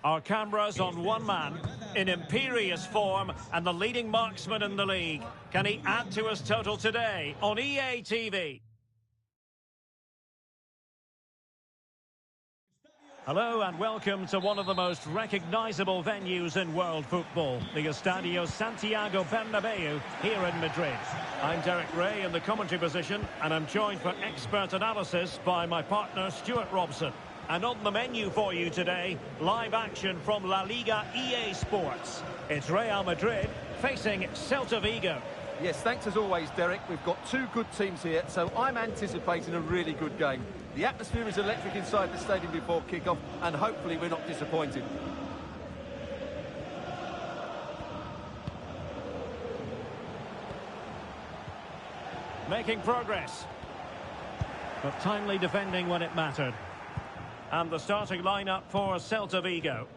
Our cameras on one man in imperious form and the leading marksman in the league. Can he add to his total today on EA TV? Hello and welcome to one of the most recognisable venues in world football, the Estadio Santiago Bernabeu here in Madrid. I'm Derek Ray in the commentary position and I'm joined for expert analysis by my partner Stuart Robson. And on the menu for you today, live action from La Liga EA Sports. It's Real Madrid facing Celta Vigo. Yes, thanks as always, Derek. We've got two good teams here, so I'm anticipating a really good game. The atmosphere is electric inside the stadium before kick-off, and hopefully we're not disappointed. Making progress. But timely defending when it mattered. And the starting lineup for Celta Vigo.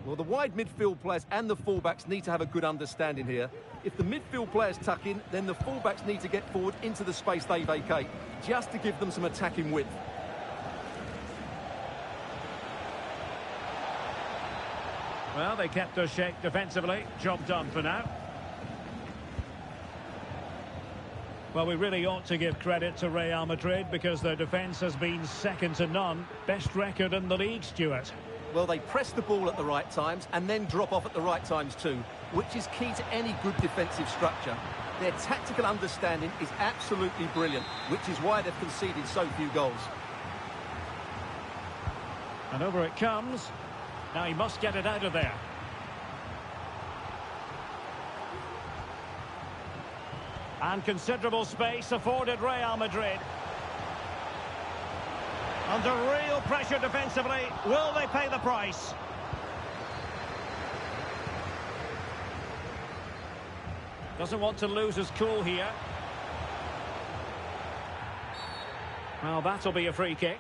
Well, the wide midfield players and the fullbacks need to have a good understanding here. If the midfield players tuck in, then the fullbacks need to get forward into the space they vacate, just to give them some attacking width. Well, they kept us shape defensively. Job done for now. Well, we really ought to give credit to Real Madrid because their defence has been second to none. Best record in the league, Stuart. Well, they press the ball at the right times and then drop off at the right times too, which is key to any good defensive structure. Their tactical understanding is absolutely brilliant, which is why they've conceded so few goals. And over it comes. Now he must get it out of there. And considerable space afforded Real Madrid. Under real pressure defensively. Will they pay the price? Doesn't want to lose his cool here. Well, that'll be a free kick.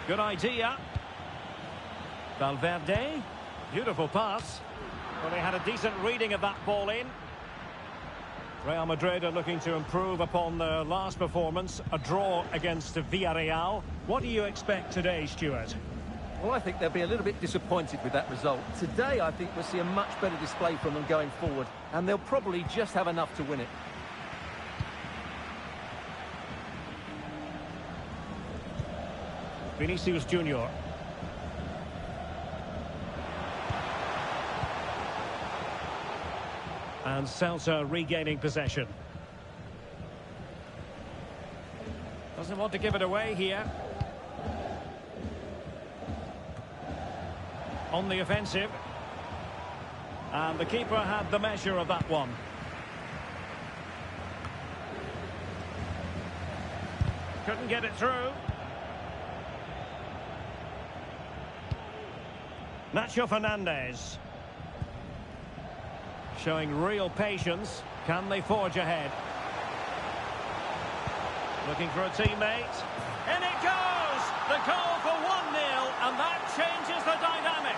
Good idea. Valverde. Beautiful pass. Well, they had a decent reading of that ball in. Real Madrid are looking to improve upon their last performance, a draw against Villarreal. What do you expect today, Stuart? Well, I think they'll be a little bit disappointed with that result. Today, I think we'll see a much better display from them going forward, and they'll probably just have enough to win it. Vinicius Junior. And Celta regaining possession. Doesn't want to give it away here. On the offensive. And the keeper had the measure of that one. Couldn't get it through. Nacho Fernandez. Showing real patience. Can they forge ahead? Looking for a teammate. In it goes! The goal for 1-0, and that changes the dynamic.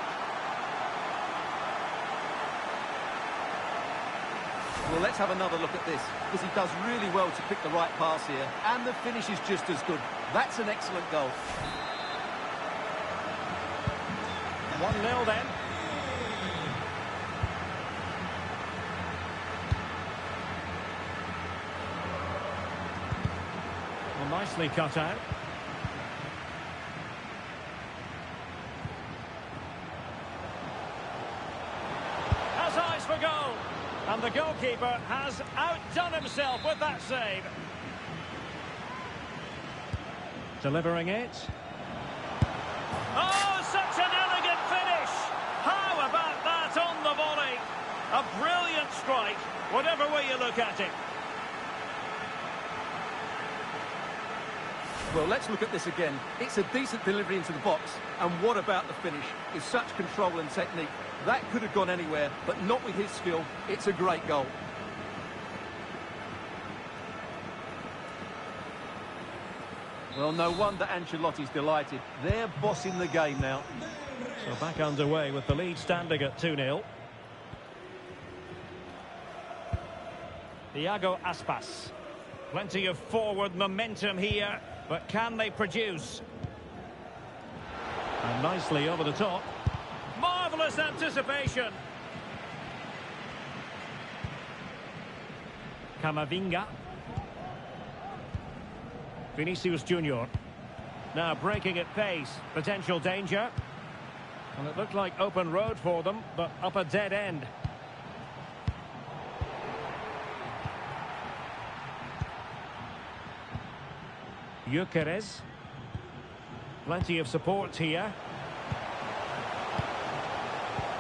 Well, let's have another look at this, because he does really well to pick the right pass here, and the finish is just as good. That's an excellent goal. 1-0 then. Well, nicely cut out. Has eyes for goal. And the goalkeeper has outdone himself with that save. Delivering it. Oh, such an elegant finish! How about that on the volley? A brilliant strike, whatever way you look at it. Well, let's look at this again. It's a decent delivery into the box. And what about the finish? It's such control and technique. That could have gone anywhere, but not with his skill. It's a great goal. Well, no wonder Ancelotti's delighted. They're bossing the game now. So back underway with the lead standing at 2-0. Iago Aspas. Plenty of forward momentum here, but can they produce? And nicely over the top. Marvellous anticipation. Camavinga. Vinicius Junior. Now breaking at pace. Potential danger. And it looked like open road for them, but up a dead end. Gyökeres. Plenty of support here.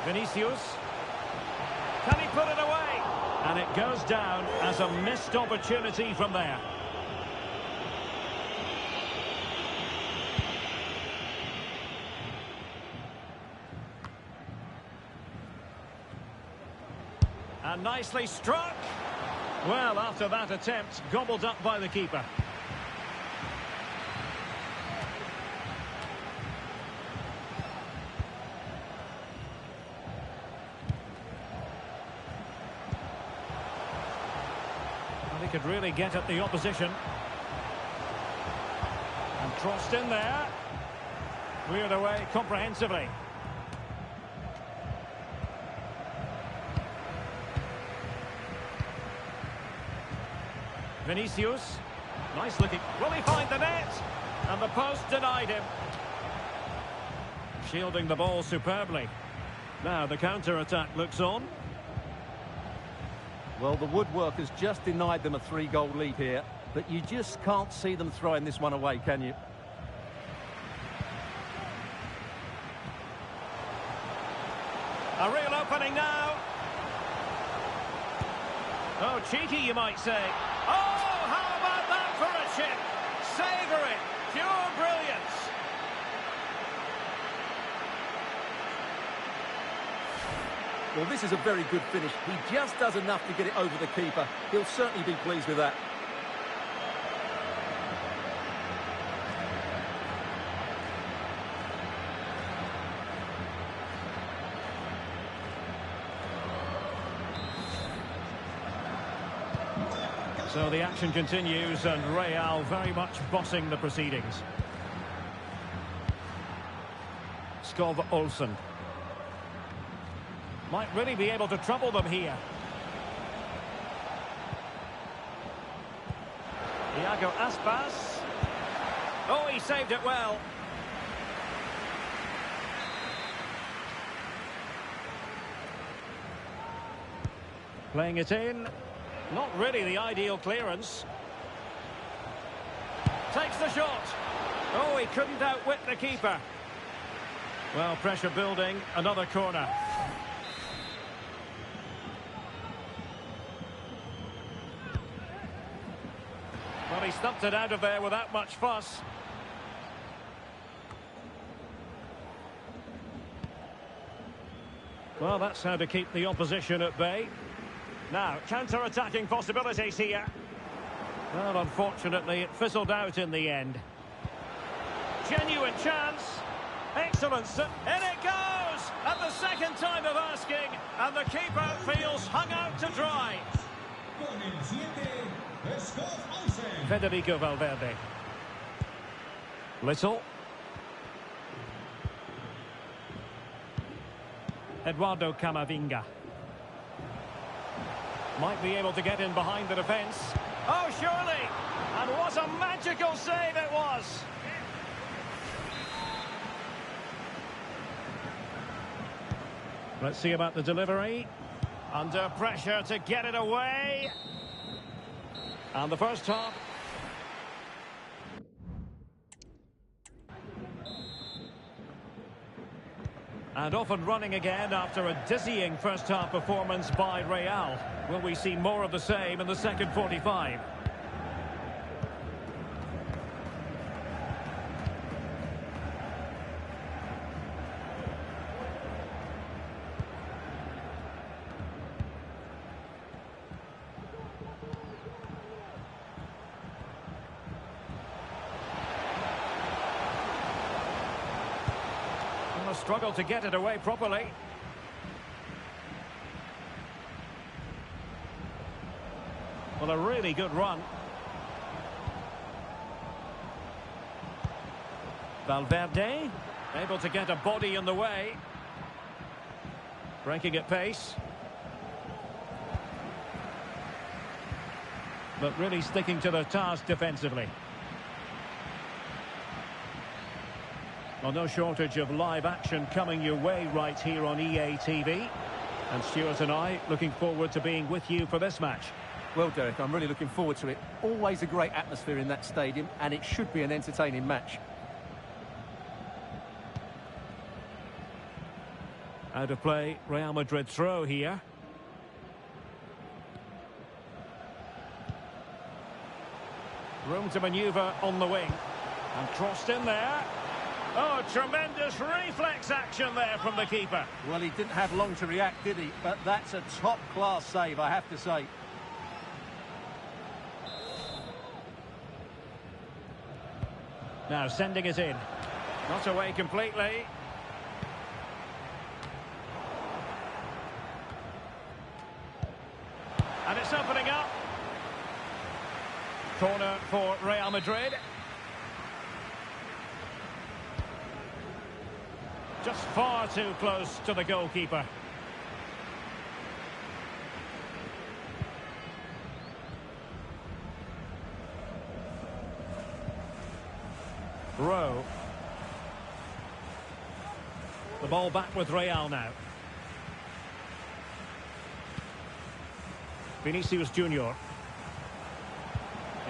Vinicius. Can he put it away? And it goes down as a missed opportunity from there. And nicely struck. Well, after that attempt, gobbled up by the keeper. Well, he could really get at the opposition. And crossed in there. Cleared away comprehensively. Vinicius, nice looking. Will he find the net? And the post denied him. Shielding the ball superbly. Now the counter-attack looks on. Well, the woodwork has just denied them a 3-goal lead here, but you just can't see them throwing this one away, can you? A real opening now. Oh, cheeky, you might say. Oh, how about that for a chip? Savouring, pure brilliance. Well, this is a very good finish. He just does enough to get it over the keeper. He'll certainly be pleased with that. So the action continues and Real very much bossing the proceedings. Skov Olsen. Might really be able to trouble them here. Iago Aspas. Oh, he saved it well. Playing it in. Not really the ideal clearance. Takes the shot. Oh, he couldn't outwit the keeper. Well, pressure building. Another corner. Well, he stumped it out of there without much fuss. Well, that's how to keep the opposition at bay. Now, counter-attacking possibilities here. Well, unfortunately, it fizzled out in the end. Genuine chance. Excellent. In it goes! At the second time of asking. And the keeper feels hung out to dry. Federico Valverde. Little. Eduardo Camavinga. Might be able to get in behind the defence. Oh, surely! And what a magical save it was! Let's see about the delivery. Under pressure to get it away. And the first half. And off and running again after a dizzying first-half performance by Real. Will we see more of the same in the second 45? Struggle to get it away properly. Well, a really good run. Valverde, able to get a body in the way. Breaking at pace. But really sticking to their task defensively. Well, no shortage of live action coming your way right here on EA TV. And Stuart and I looking forward to being with you for this match. Well, Derek, I'm really looking forward to it. Always a great atmosphere in that stadium, and it should be an entertaining match. Out of play, Real Madrid throw here. Room to manoeuvre on the wing. And crossed in there. Oh, tremendous reflex action there from the keeper. Well, he didn't have long to react, did he? But that's a top-class save, I have to say. Now sending it in. Not away completely. And it's opening up. Corner for Real Madrid. Just far too close to the goalkeeper. Rowe. The ball back with Real now. Vinicius Junior.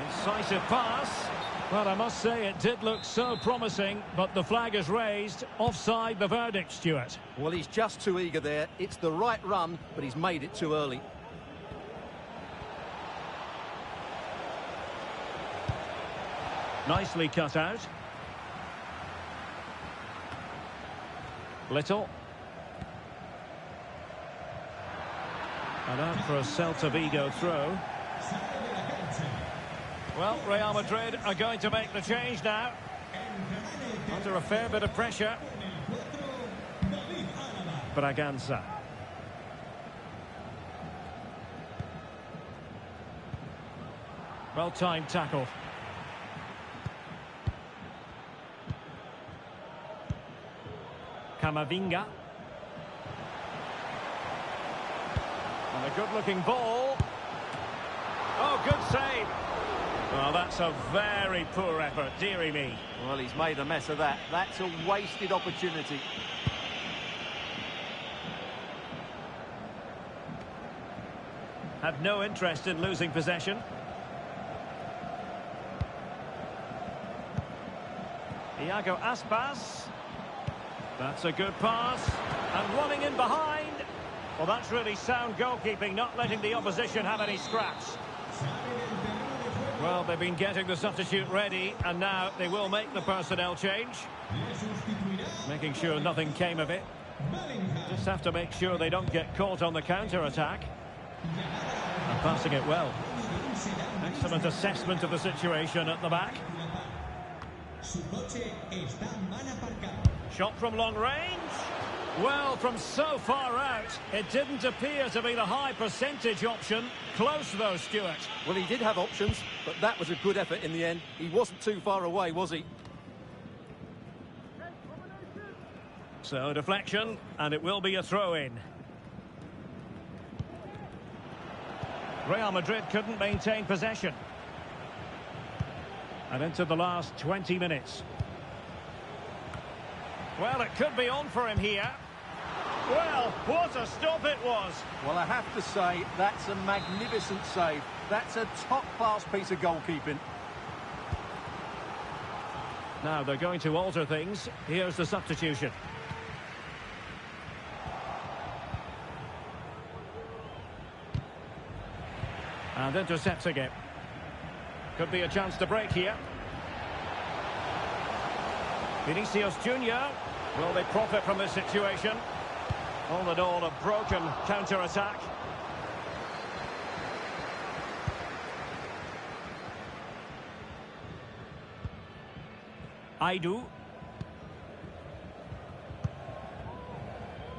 Incisive pass. Well, I must say it did look so promising, but the flag is raised. Offside the verdict, Stuart. Well, he's just too eager there. It's the right run, but he's made it too early. Nicely cut out. Little. And out for a Celta Vigo throw. Well, Real Madrid are going to make the change now. Under a fair bit of pressure. Braganza. Well-timed tackle. Camavinga. And a good-looking ball. Oh, good save. Well, that's a very poor effort, dearie me. Well, he's made a mess of that. That's a wasted opportunity. Had no interest in losing possession. Iago Aspas. That's a good pass. And running in behind. Well, that's really sound goalkeeping, not letting the opposition have any scraps. Well, they've been getting the substitute ready, and now they will make the personnel change. Making sure nothing came of it. Just have to make sure they don't get caught on the counter-attack. And passing it well. Excellent assessment of the situation at the back. Shot from long range. Well, from so far out, it didn't appear to be the high percentage option. Close though, Stuart. Well, he did have options, but that was a good effort in the end. He wasn't too far away, was he? So, deflection, and it will be a throw-in. Real Madrid couldn't maintain possession. And into the last 20 minutes. Well, it could be on for him here. Well, what a stop it was. Well, I have to say, that's a magnificent save. That's a top-class piece of goalkeeping. Now they're going to alter things. Here's the substitution. And intercepting it. Could be a chance to break here. Vinicius Junior. Will they profit from this situation? All in all, a broken counter-attack. Aidu.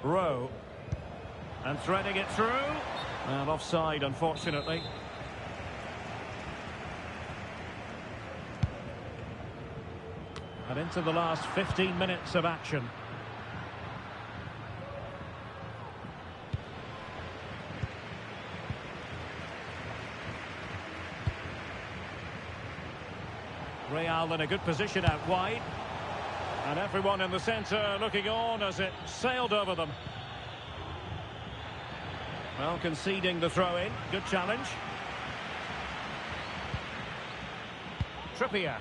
Rowe. And threading it through. And offside, unfortunately. And into the last 15 minutes of action. Real in a good position out wide. And everyone in the centre looking on as it sailed over them. Well, conceding the throw-in. Good challenge. Trippier.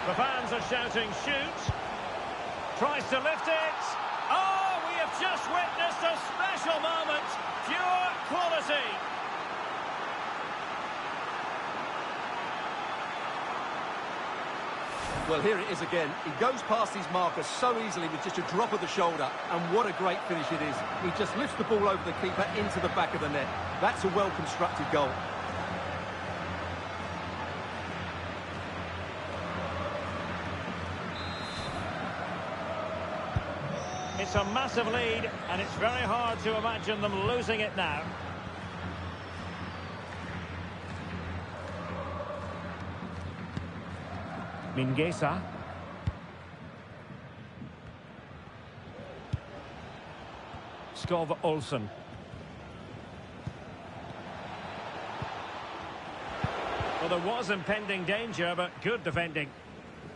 The fans are shouting, shoot. Tries to lift it. Oh, we have just witnessed a special moment. Pure quality. Well, here it is again. He goes past his marker so easily with just a drop of the shoulder, and what a great finish it is. He just lifts the ball over the keeper into the back of the net. That's a well-constructed goal. It's a massive lead, and it's very hard to imagine them losing it now. Mingueza. Skov Olsen. Well, there was impending danger, but good defending.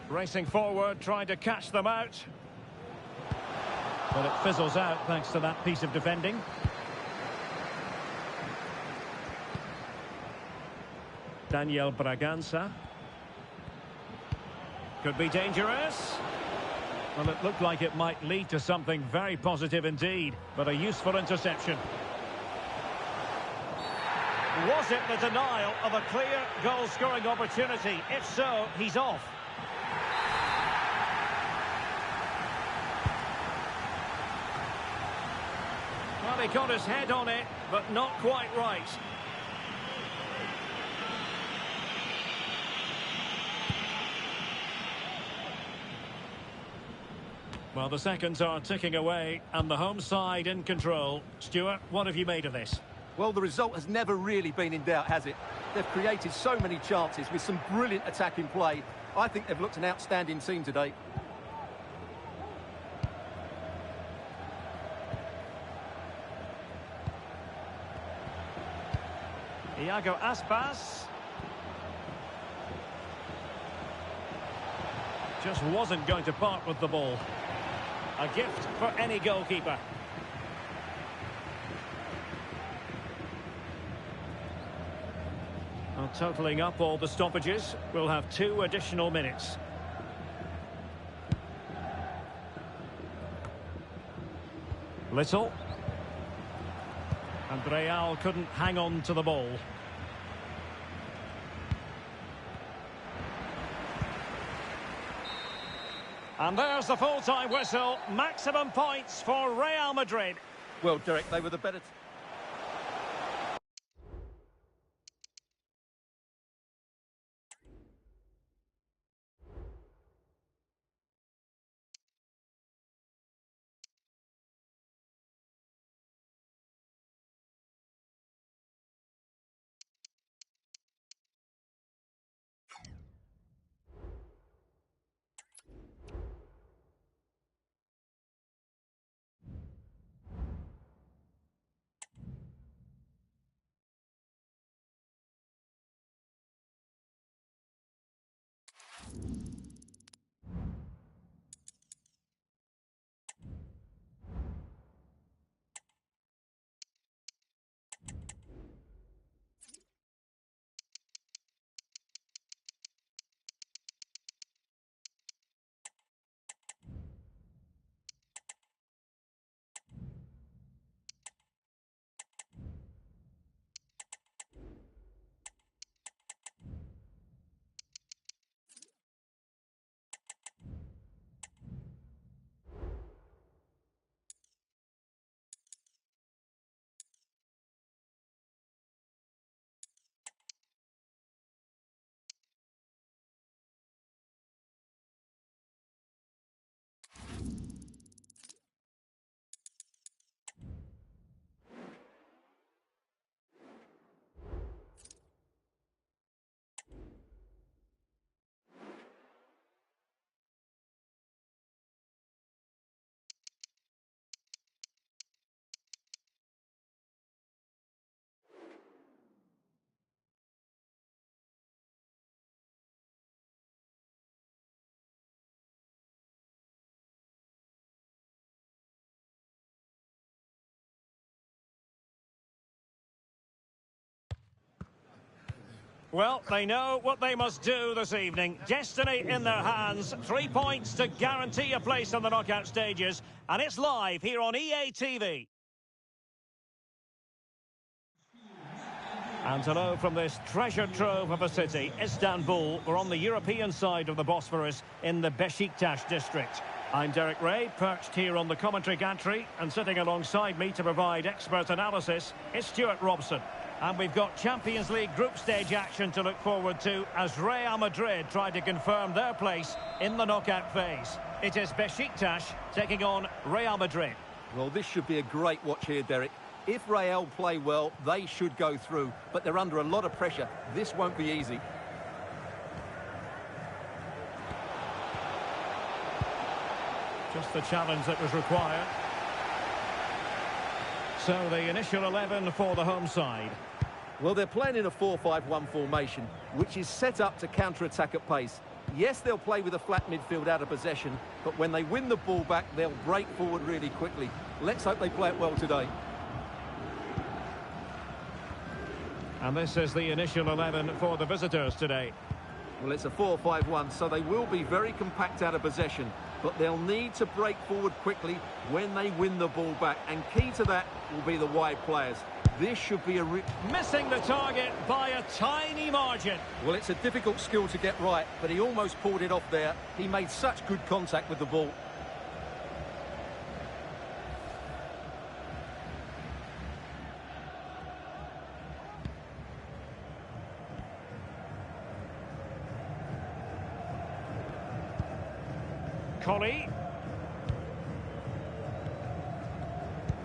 Racing forward, trying to catch them out. But it fizzles out thanks to that piece of defending. Daniel Bragança. Could be dangerous. Well, it looked like it might lead to something very positive indeed, but a useful interception. Was it the denial of a clear goal-scoring opportunity? If so, he's off. Well, he got his head on it, but not quite right. Well, the seconds are ticking away, and the home side in control. Stuart, what have you made of this? Well, the result has never really been in doubt, has it? They've created so many chances with some brilliant attacking play. I think they've looked an outstanding team today. Iago Aspas. Just wasn't going to part with the ball. A gift for any goalkeeper. Well, totalling up all the stoppages, we'll have 2 additional minutes. Little. And Real couldn't hang on to the ball. And there's the full-time whistle. Maximum points for Real Madrid. Well, Derek, they were the better... Well, they know what they must do this evening. Destiny in their hands. 3 points to guarantee a place on the knockout stages. And it's live here on EA TV. And hello from this treasure trove of a city, Istanbul. We're on the European side of the Bosphorus in the Beşiktaş district. I'm Derek Ray, perched here on the commentary gantry, and sitting alongside me to provide expert analysis is Stuart Robson. And we've got Champions League group stage action to look forward to as Real Madrid try to confirm their place in the knockout phase. It is Beşiktaş taking on Real Madrid. Well, this should be a great watch here, Derek. If Real play well, they should go through, but they're under a lot of pressure. This won't be easy. Just the challenge that was required. So the initial 11 for the home side. Well, they're playing in a 4-5-1 formation, which is set up to counter-attack at pace. Yes, they'll play with a flat midfield out of possession, but when they win the ball back, they'll break forward really quickly. Let's hope they play it well today. And this is the initial 11 for the visitors today. Well, it's a 4-5-1, so they will be very compact out of possession, but they'll need to break forward quickly when they win the ball back, and key to that will be the wide players. This should be missing the target by a tiny margin. Well, it's a difficult skill to get right, but he almost pulled it off there. He made such good contact with the ball. Collie.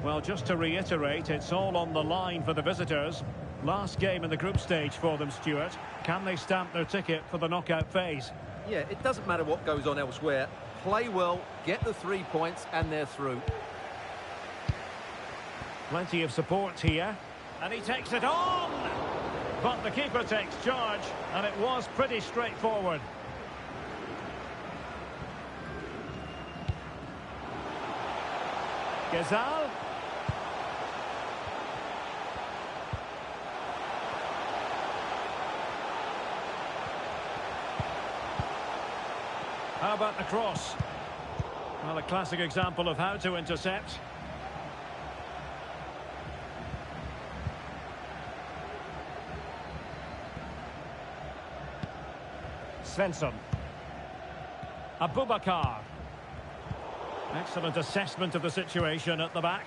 Well, just to reiterate, it's all on the line for the visitors. Last game in the group stage for them, Stuart. Can they stamp their ticket for the knockout phase? Yeah, it doesn't matter what goes on elsewhere. Play well, get the 3 points, and they're through. Plenty of support here. And he takes it on! But the keeper takes charge, and it was pretty straightforward. Gezal. How about the cross? Well, a classic example of how to intercept. Svensson. Abubakar. Excellent assessment of the situation at the back.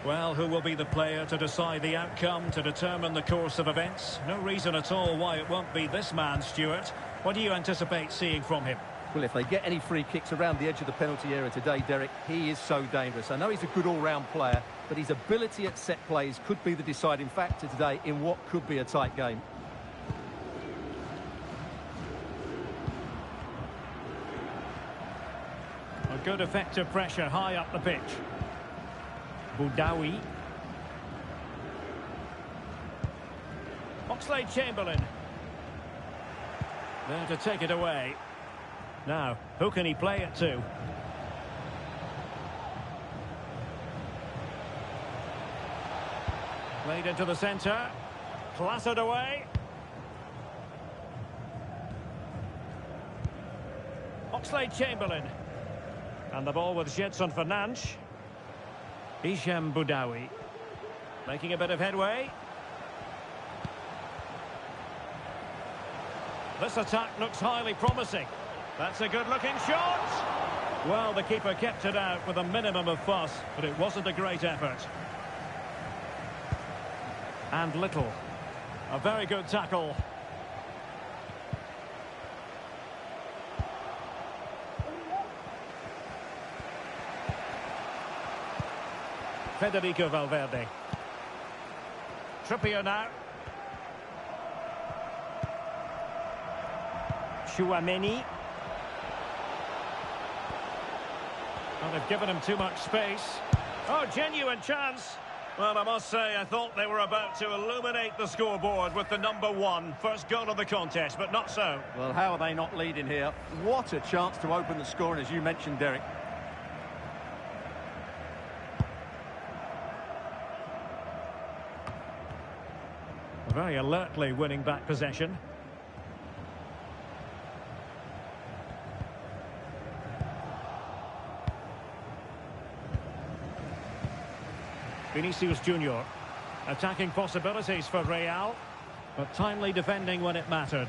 Well, who will be the player to decide the outcome, to determine the course of events? No reason at all why it won't be this man, Stuart. What do you anticipate seeing from him? Well, if they get any free kicks around the edge of the penalty area today, Derek, he is so dangerous. I know he's a good all-round player, but his ability at set plays could be the deciding factor today in what could be a tight game. A good effective pressure high up the pitch. Boudaoui. Oxlade-Chamberlain. There to take it away. Now, who can he play it to? Played into the centre. Clattered away. Oxlade-Chamberlain. And the ball with Gedson Fernandes. Hichem Boudaoui. Making a bit of headway. This attack looks highly promising. That's a good-looking shot. Well, the keeper kept it out with a minimum of fuss, but it wasn't a great effort. And Little. A very good tackle. Federico Valverde. Trippier now. Chouameni. Well, they've given him too much space. Oh, genuine chance. Well, I must say, I thought they were about to illuminate the scoreboard with the #1. First goal of the contest, but not so. Well, how are they not leading here? What a chance to open the scoring, as you mentioned, Derek. Very alertly winning back possession. Vinicius Junior. Attacking possibilities for Real, but timely defending when it mattered.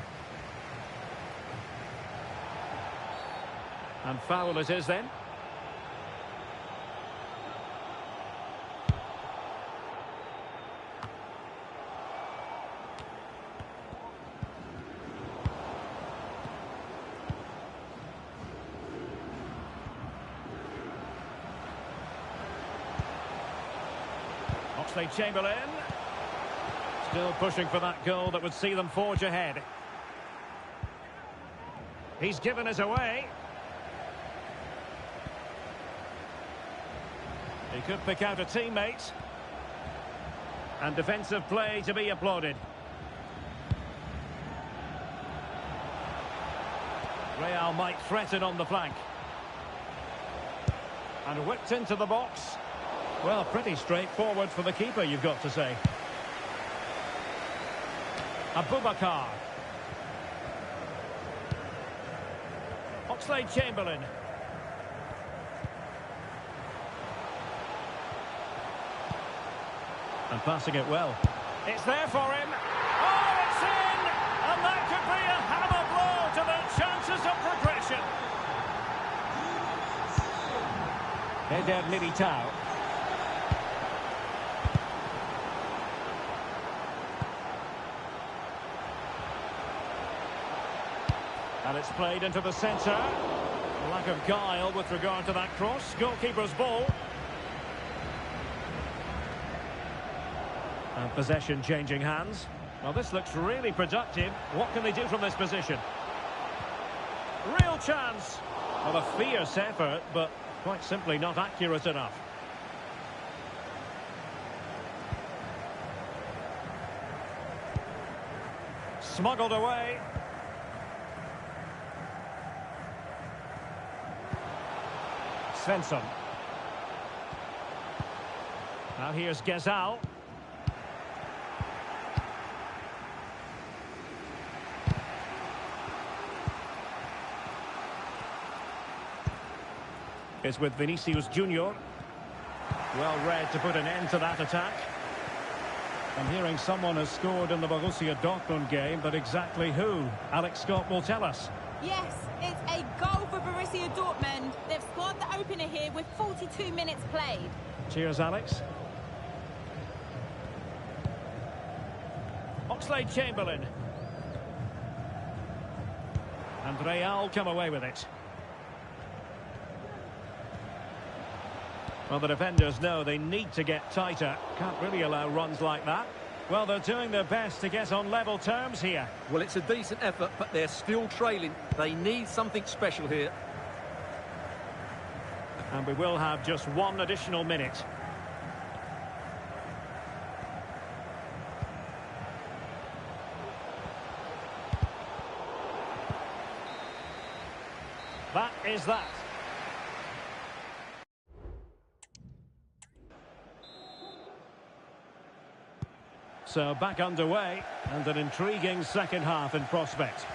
And foul it is then. Oxlade-Chamberlain. Still pushing for that goal that would see them forge ahead. He's given it away. He could pick out a teammate. And defensive play to be applauded. Real might threaten on the flank. And whipped into the box. Well, pretty straightforward for the keeper, you've got to say. Abubakar. Oxlade-Chamberlain. And passing it well. It's there for him. Oh, it's in! And that could be a hammer blow to their chances of progression. Eder Militao. And it's played into the centre. Lack of guile with regard to that cross. Goalkeeper's ball. And possession changing hands. Well, this looks really productive. What can they do from this position? Real chance. Well, a fierce effort, but quite simply not accurate enough. Smuggled away. Svensson. Now here's Gezal. It's with Vinicius Junior. Well read to put an end to that attack. I'm hearing someone has scored in the Borussia Dortmund game, but exactly who? Alex Scott will tell us. Yes, it's a goal for Borussia Dortmund. They've scored the opener here with 42 minutes played. Cheers, Alex. Oxlade-Chamberlain. And Real come away with it. Well, the defenders know they need to get tighter. Can't really allow runs like that. Well, they're doing their best to get on level terms here. Well, it's a decent effort, but they're still trailing. They need something special here. And we will have just one additional minute. That is that. So back underway, and an intriguing second half in prospect.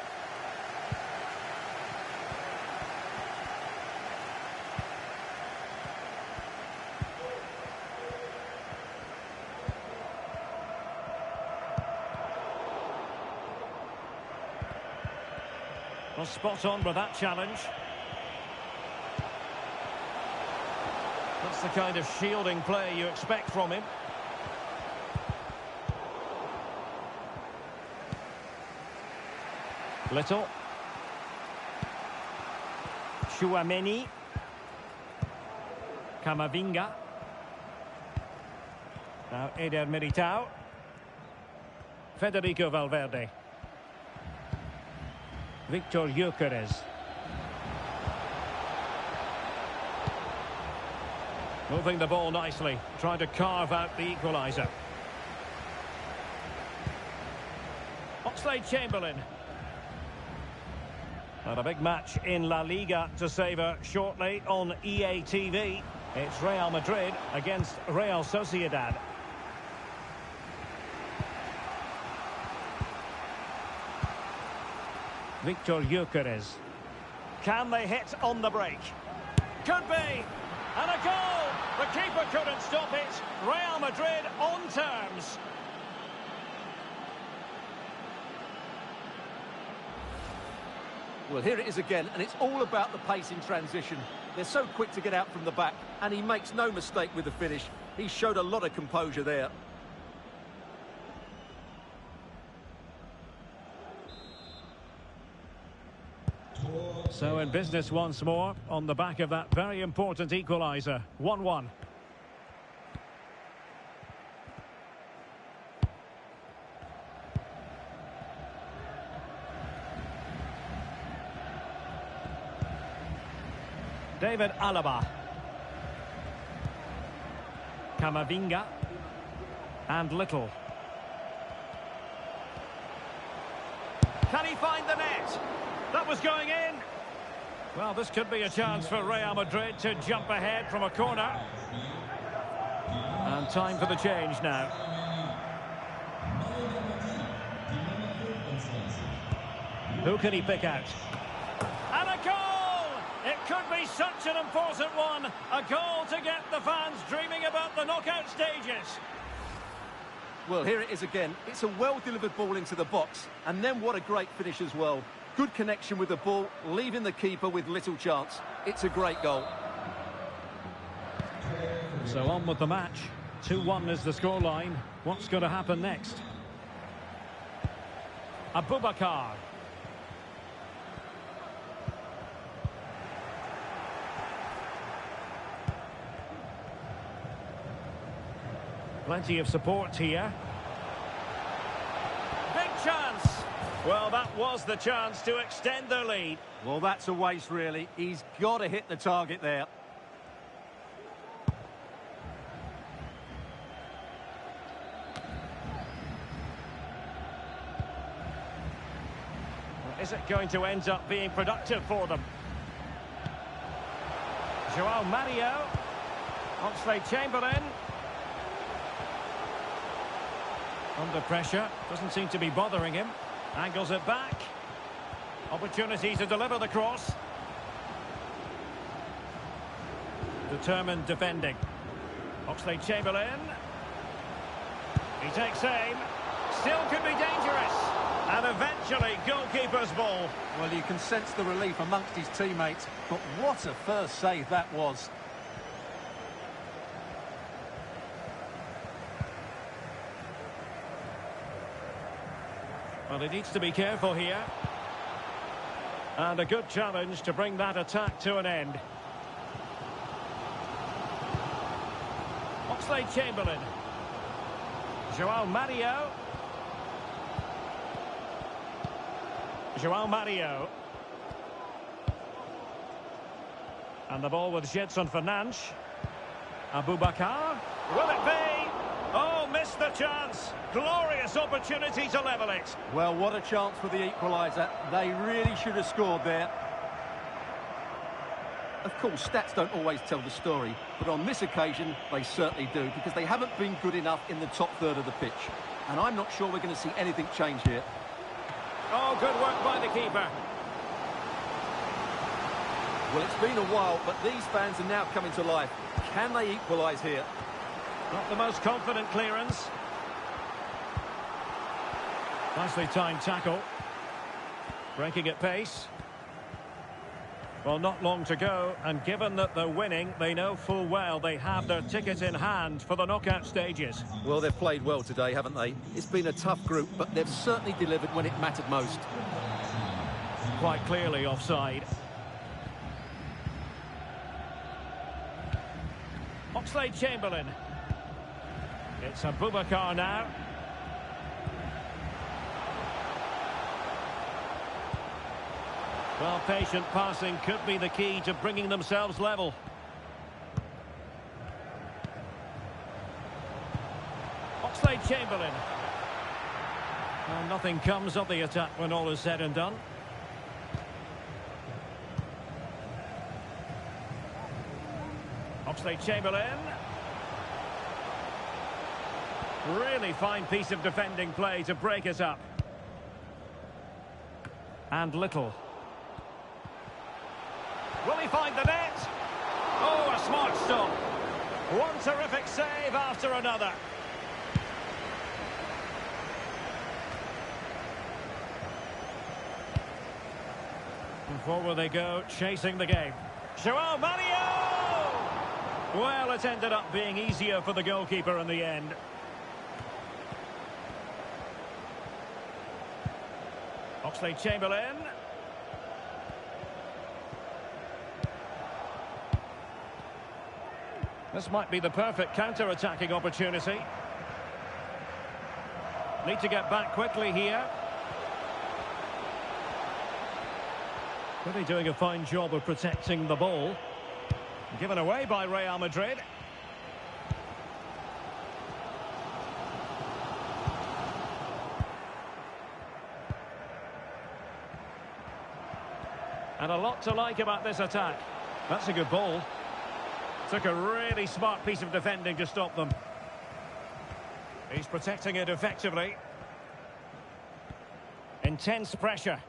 Well, spot on with that challenge. That's the kind of shielding play you expect from him. Little. Chouameni. Camavinga. Now Eder Militao. Federico Valverde. Victor Gyökeres. Moving the ball nicely, trying to carve out the equaliser. Oxlade-Chamberlain. And a big match in La Liga to savour shortly on EA TV. It's Real Madrid against Real Sociedad. Victor Gyökeres. Can they hit on the break? Could be! And a goal! The keeper couldn't stop it. Real Madrid on terms. Well, here it is again, and it's all about the pace in transition. They're so quick to get out from the back, and he makes no mistake with the finish. He showed a lot of composure there. So in business once more, on the back of that very important equaliser. 1-1. David Alaba. Camavinga. And Little. Can he find the net? That was going in. Well, this could be a chance for Real Madrid to jump ahead from a corner. And time for the change now. Who can he pick out? And a goal! It could be such an important one. A goal to get the fans dreaming about the knockout stages. Well, here it is again. It's a well-delivered ball into the box. And then what a great finish as well. Good connection with the ball, leaving the keeper with little chance. It's a great goal. So on with the match. 2-1 is the scoreline. What's going to happen next? Abubakar. Plenty of support here. Big chance. Well, that was the chance to extend their lead. Well, that's a waste, really. He's got to hit the target there. Is it going to end up being productive for them? Joao Mario. Oxlade-Chamberlain. Under pressure. Doesn't seem to be bothering him. Angles it back. Opportunity to deliver the cross. Determined defending. Oxlade-Chamberlain. He takes aim. Still could be dangerous. And eventually, goalkeeper's ball. Well, you can sense the relief amongst his teammates. But what a first save that was. Well, he needs to be careful here. And a good challenge to bring that attack to an end. Oxlade-Chamberlain. Joao Mario. Joao Mario. And the ball with Gedson Fernandes. Abubakar. Will it be? Oh, missed the chance. Glorious opportunity to level it. Well, what a chance for the equaliser. They really should have scored there. Of course, stats don't always tell the story, but on this occasion, they certainly do, because they haven't been good enough in the top third of the pitch. And I'm not sure we're going to see anything change here. Oh, good work by the keeper. Well, it's been a while, but these fans are now coming to life. Can they equalise here? Not the most confident clearance. Nicely timed tackle. Breaking at pace. Well, not long to go, and given that they're winning, they know full well they have their ticket in hand for the knockout stages. Well, they've played well today, haven't they? It's been a tough group, but they've certainly delivered when it mattered most. Quite clearly offside. Oxlade-Chamberlain. It's Abubakar now. Well, patient passing could be the key to bringing themselves level. Oxlade-Chamberlain. Well, nothing comes of the attack when all is said and done. Oxlade-Chamberlain. Really fine piece of defending play to break it up. And Little. Will he find the net? Oh, a smart stop. One terrific save after another. And forward they go, chasing the game. Joao Mario! Well, it ended up being easier for the goalkeeper in the end. Oxlade-Chamberlain. This might be the perfect counter-attacking opportunity. Need to get back quickly here. Really doing a fine job of protecting the ball. Given away by Real Madrid. And a lot to like about this attack. That's a good ball. Took a really smart piece of defending to stop them. He's protecting it effectively. Intense pressure.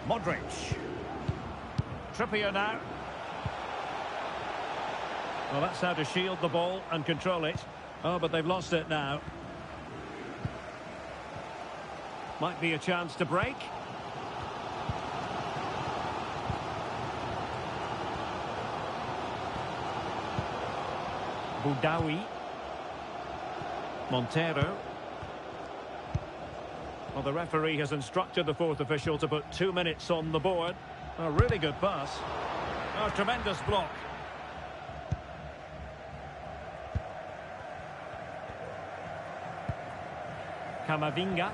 Modric. Trippier now. Well, that's how to shield the ball and control it. Oh, but they've lost it now. Might be a chance to break. Boudaoui. Montero. Well, the referee has instructed the fourth official to put 2 minutes on the board. A really good pass. A tremendous block. Camavinga.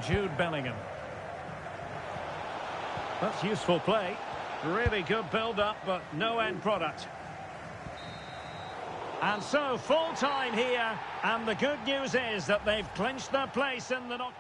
Jude Bellingham. That's useful play. Really good build-up, but no end product. And so, full time here, and the good news is that they've clinched their place in the knock.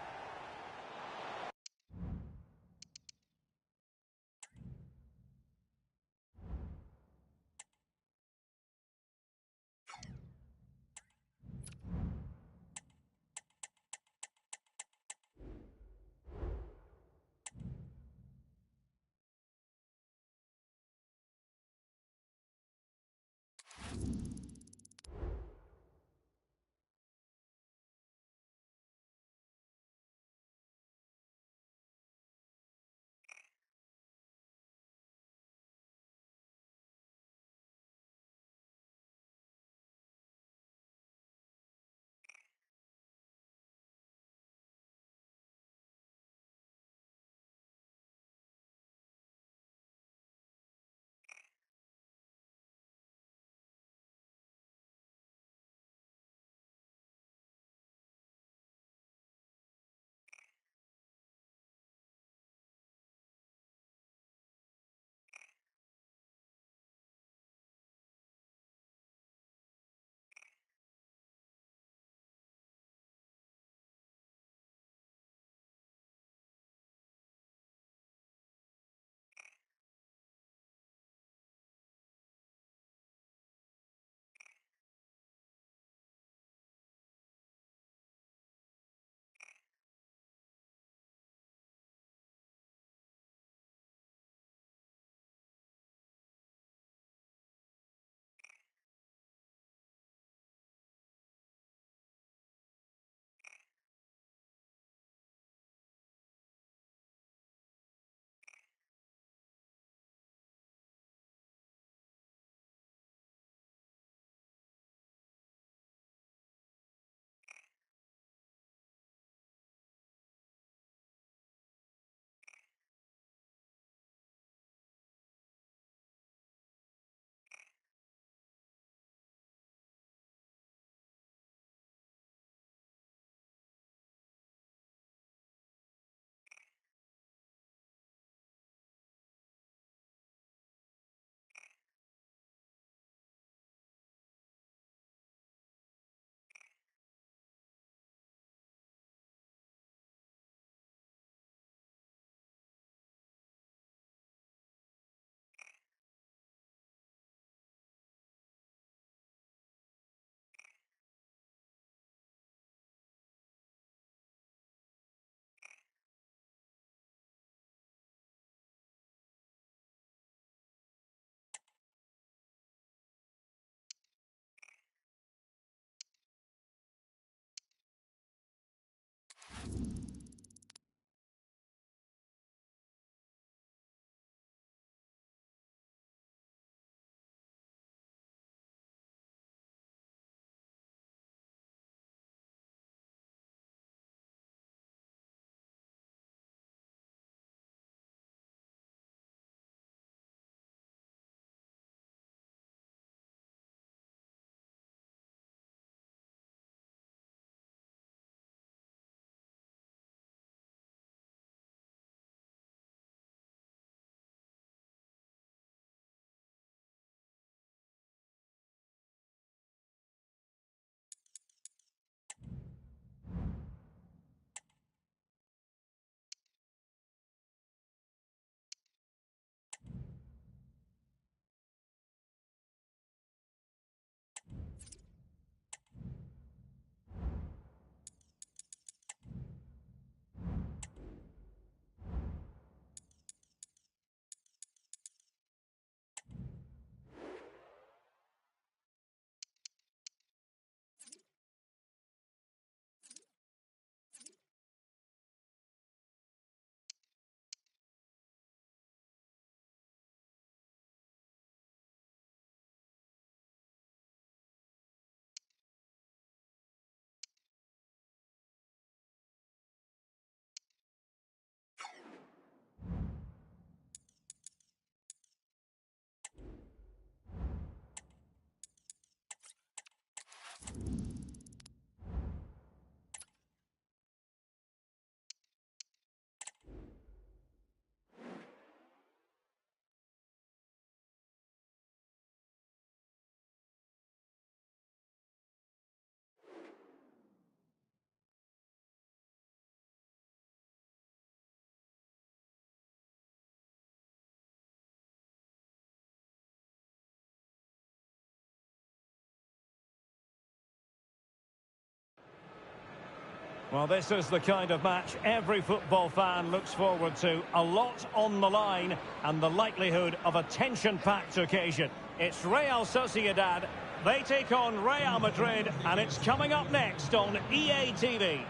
Well, this is the kind of match every football fan looks forward to. A lot on the line and the likelihood of a tension-packed occasion. It's Real Sociedad. They take on Real Madrid, and it's coming up next on EA TV.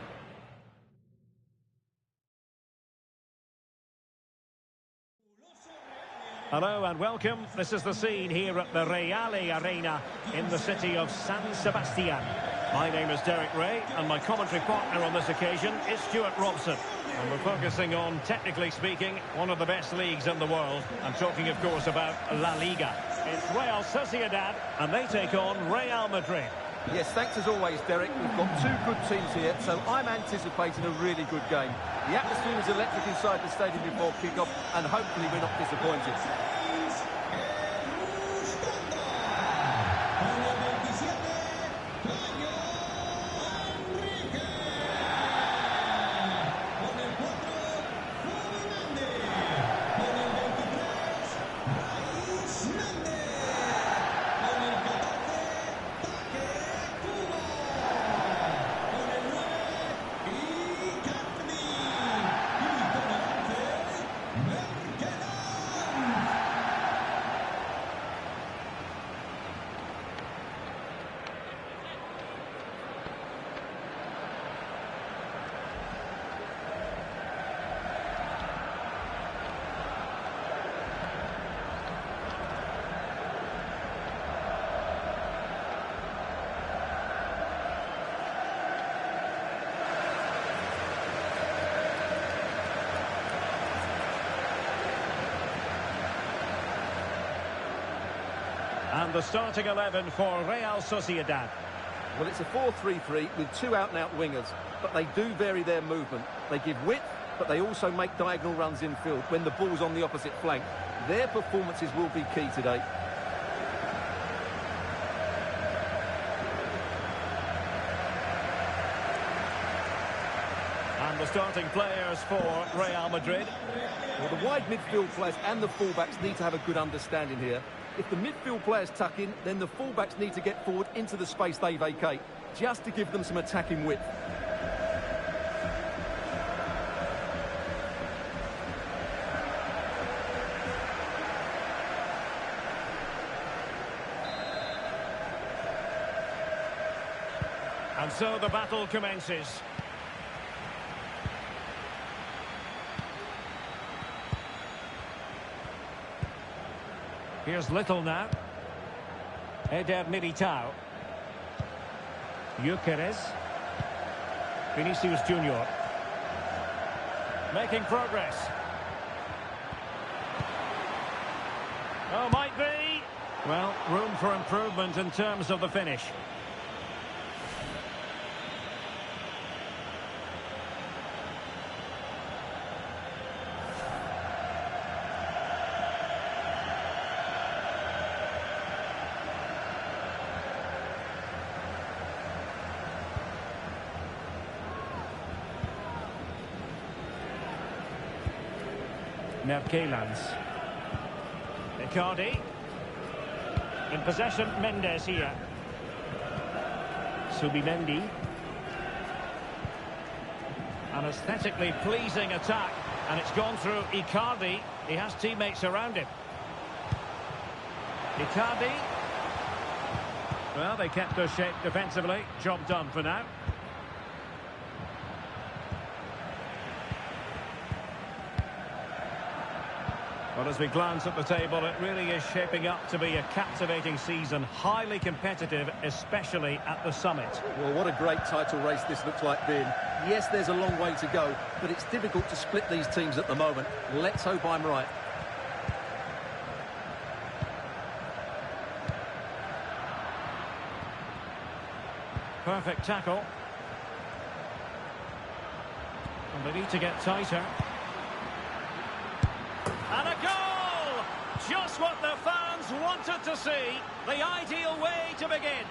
Hello and welcome. This is the scene here at the Reale Arena in the city of San Sebastian. My name is Derek Ray, and my commentary partner on this occasion is Stuart Robson. And we're focusing on, technically speaking, one of the best leagues in the world. I'm talking, of course, about La Liga. It's Real Sociedad, and they take on Real Madrid. Yes, thanks as always, Derek. We've got two good teams here, so I'm anticipating a really good game. The atmosphere is electric inside the stadium before kick-off, and hopefully we're not disappointed. And the starting 11 for Real Sociedad. Well, it's a 4-3-3 with two out-and-out wingers, but they do vary their movement. They give width, but they also make diagonal runs infield when the ball's on the opposite flank. Their performances will be key today. And the starting players for Real Madrid. Well, the wide midfield players and the fullbacks need to have a good understanding here. If the midfield players tuck in, then the fullbacks need to get forward into the space they vacate, just to give them some attacking width. And so the battle commences. Here's Little now. Eder Militao. Gyökeres. Vinicius Junior. Making progress. Oh, might be. Well, room for improvement in terms of the finish. Merkelans. Icardi. In possession, Mendes here. Subimendi. An aesthetically pleasing attack, and it's gone through Icardi. He has teammates around him. Icardi. Well, they kept their shape defensively. Job done for now. Well, as we glance at the table, it really is shaping up to be a captivating season, highly competitive, especially at the summit. Well, what a great title race this looks like being. Yes, there's a long way to go, but it's difficult to split these teams at the moment. Let's hope I'm right. Perfect tackle. And they need to get tighter. And a goal! Just what the fans wanted to see. The ideal way to begin.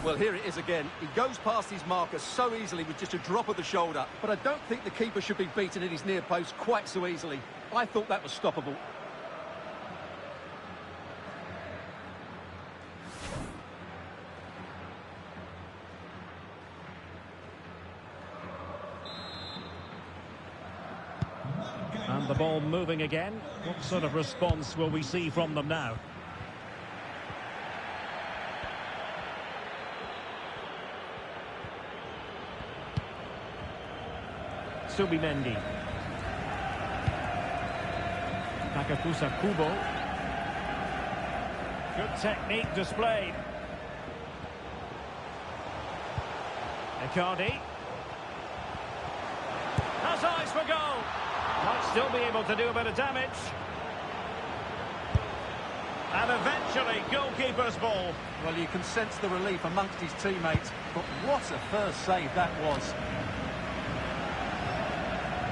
Well, here it is again. He goes past his marker so easily with just a drop of the shoulder. But I don't think the keeper should be beaten in his near post quite so easily. I thought that was stoppable. And the ball moving again. What sort of response will we see from them now? Subimendi. Takafusa Kubo. Good technique displayed. Icardi. Has eyes for goal. Might still be able to do a bit of damage. And eventually, goalkeeper's ball. Well, you can sense the relief amongst his teammates, but what a first save that was.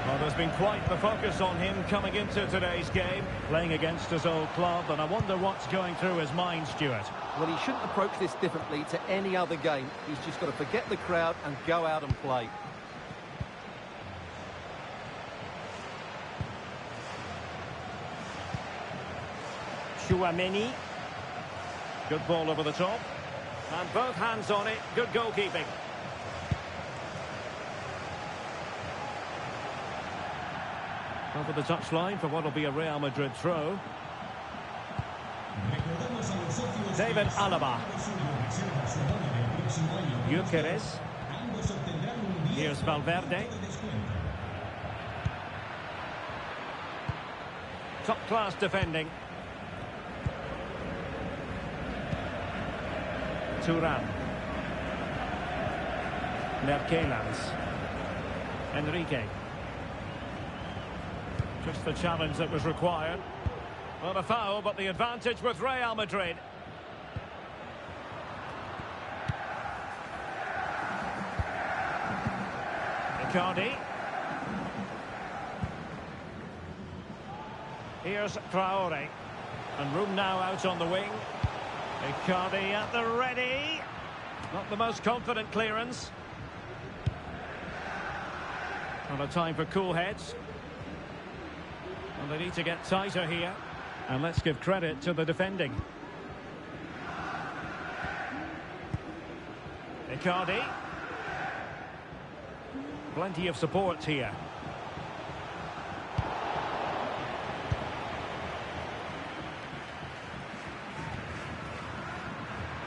Well, there's been quite the focus on him coming into today's game, playing against his old club, and I wonder what's going through his mind, Stuart. Well, he shouldn't approach this differently to any other game. He's just got to forget the crowd and go out and play. Chouameni. Good ball over the top. And both hands on it. Good goalkeeping. Over the touchline for what will be a Real Madrid throw. David Alaba. Gyökeres. Here's Valverde. Top-class defending. Thuram. Merkelans. Enrique. Just the challenge that was required. Well, a foul, but the advantage with Real Madrid. Icardi. Here's Traore. And room now out on the wing. Icardi at the ready. Not the most confident clearance. Not a time for cool heads. And they need to get tighter here. And let's give credit to the defending. Icardi. Plenty of support here.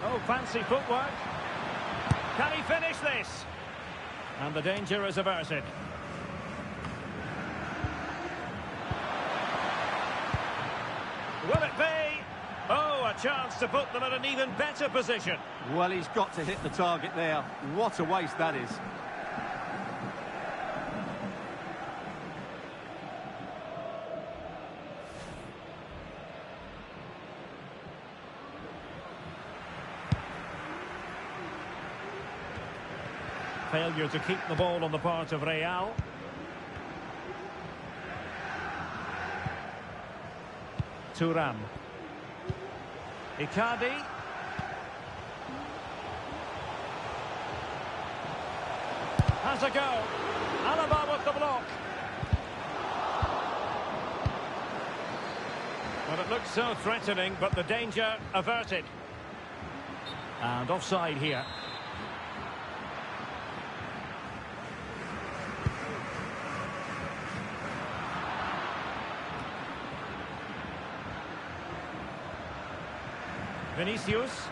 Oh, fancy footwork. Can he finish this? And the danger is averted. Will it be? Oh, a chance to put them in an even better position. Well, he's got to hit the target there. What a waste that is. Failure to keep the ball on the part of Real. Thuram. Icardi. Has a go. Alaba with the block. Well, it looks so threatening, but the danger averted. And offside here. Vinicius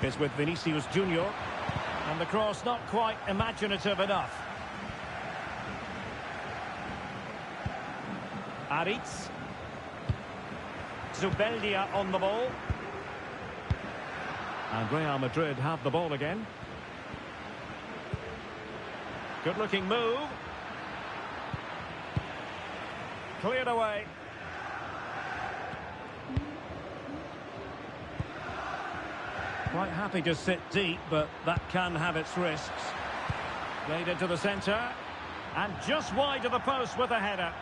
is with Vinicius Junior, and the cross not quite imaginative enough. Aritz. Zubeldia on the ball. And Real Madrid have the ball again. Good looking move. Cleared away. Quite happy to sit deep, but that can have its risks. Played into the centre. And just wide of the post with a header.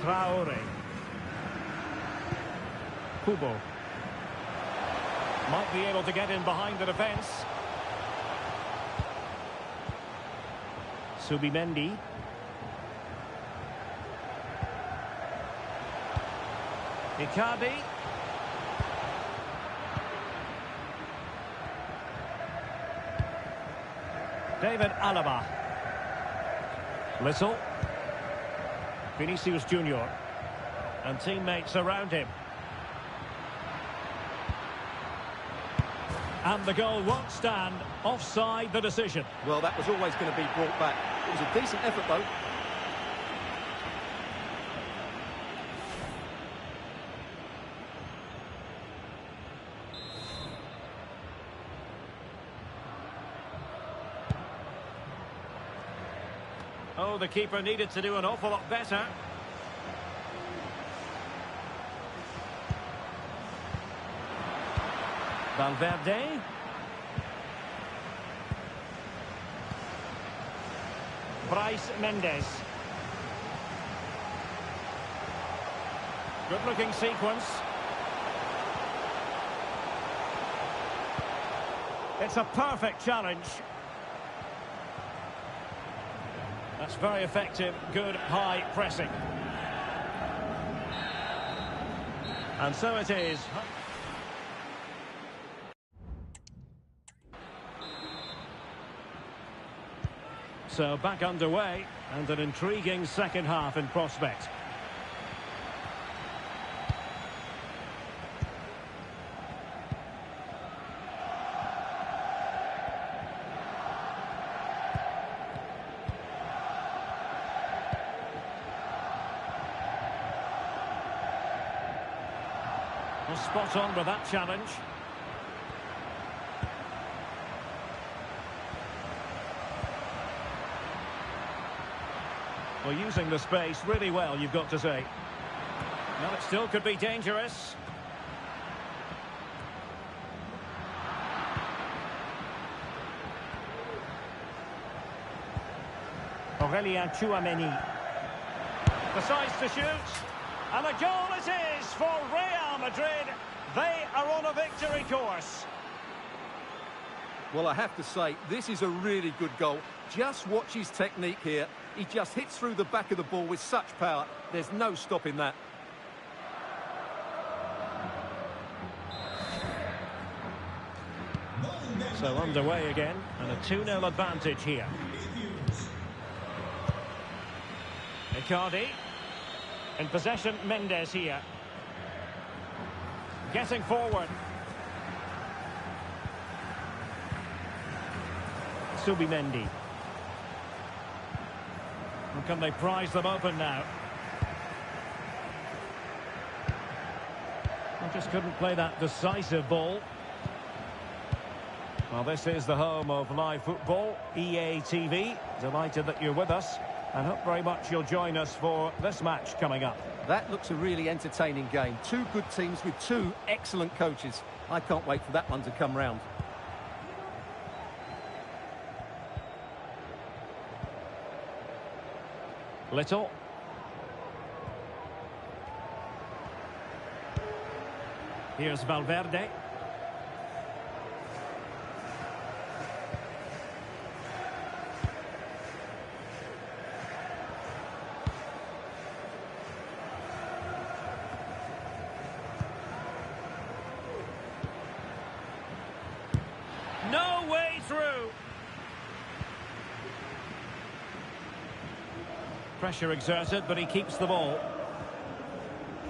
Traore. Kubo. Might be able to get in behind the defence. Subimendi. Icardi. David Alaba. Little. Vinicius Junior. And teammates around him. And the goal won't stand. Offside the decision. Well, that was always going to be brought back. It was a decent effort, though. Oh, the keeper needed to do an awful lot better. Valverde. Bryce Mendes. Good-looking sequence. It's a perfect challenge. That's very effective, good high pressing. And so it is. So back underway, and an intriguing second half in prospect. Well, spot on with that challenge. Well, using the space really well, you've got to say. Well, it still could be dangerous. Aurélien Tchouameni decides to shoot. And a goal it is for Real Madrid. They are on a victory course. Well, I have to say, this is a really good goal. Just watch his technique here. He just hits through the back of the ball with such power. There's no stopping that. So underway again, and a 2-0 advantage here. Icardi. In possession, Mendes here. Getting forward. Subimendi. And can they prize them open now? I just couldn't play that decisive ball. Well, this is the home of live football, EA TV. Delighted that you're with us, and hope very much you'll join us for this match coming up. That looks a really entertaining game. Two good teams with two excellent coaches. I can't wait for that one to come round. Little. Here's Valverde. No way through. Pressure exerted, but he keeps the ball.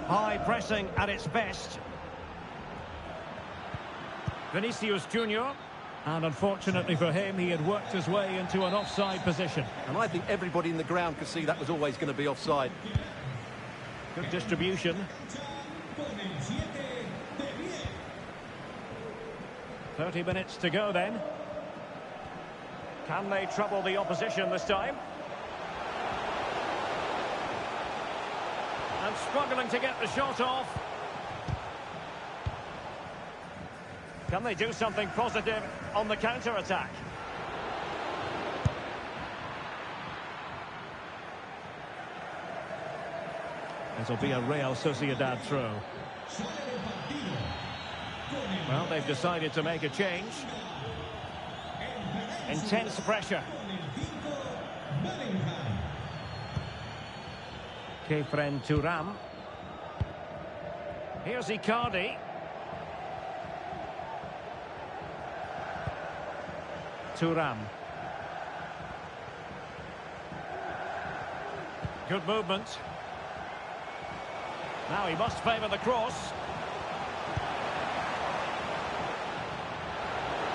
High pressing at its best. Vinicius Junior. And unfortunately for him, he had worked his way into an offside position. And I think everybody in the ground could see that was always going to be offside. Good distribution. "30 minutes to go then. Can they trouble the opposition this time? And struggling to get the shot off. Can they do something positive on the counter-attack? It'll be a Real Sociedad throw. Well, they've decided to make a change. Intense pressure. Kefren Thuram. Here's Icardi. Thuram. Good movement. Now he must favour the cross.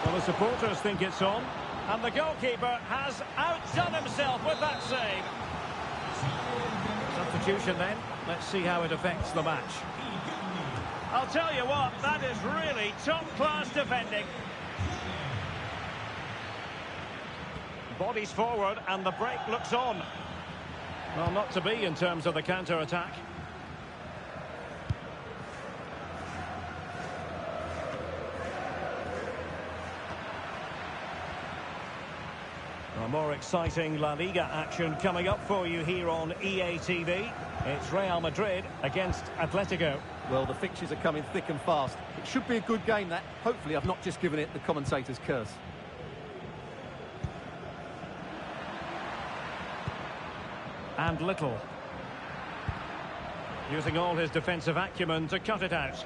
Well, the supporters think it's on. And the goalkeeper has outdone himself with that save. Substitution then. Let's see how it affects the match. I'll tell you what, that is really top-class defending. Bodies forward and the break looks on. Well, not to be in terms of the counter-attack. More exciting La Liga action coming up for you here on EA TV. It's Real Madrid against Atletico. Well, the fixtures are coming thick and fast. It should be a good game, that. Hopefully I've not just given it the commentator's curse. And Little. Using all his defensive acumen to cut it out.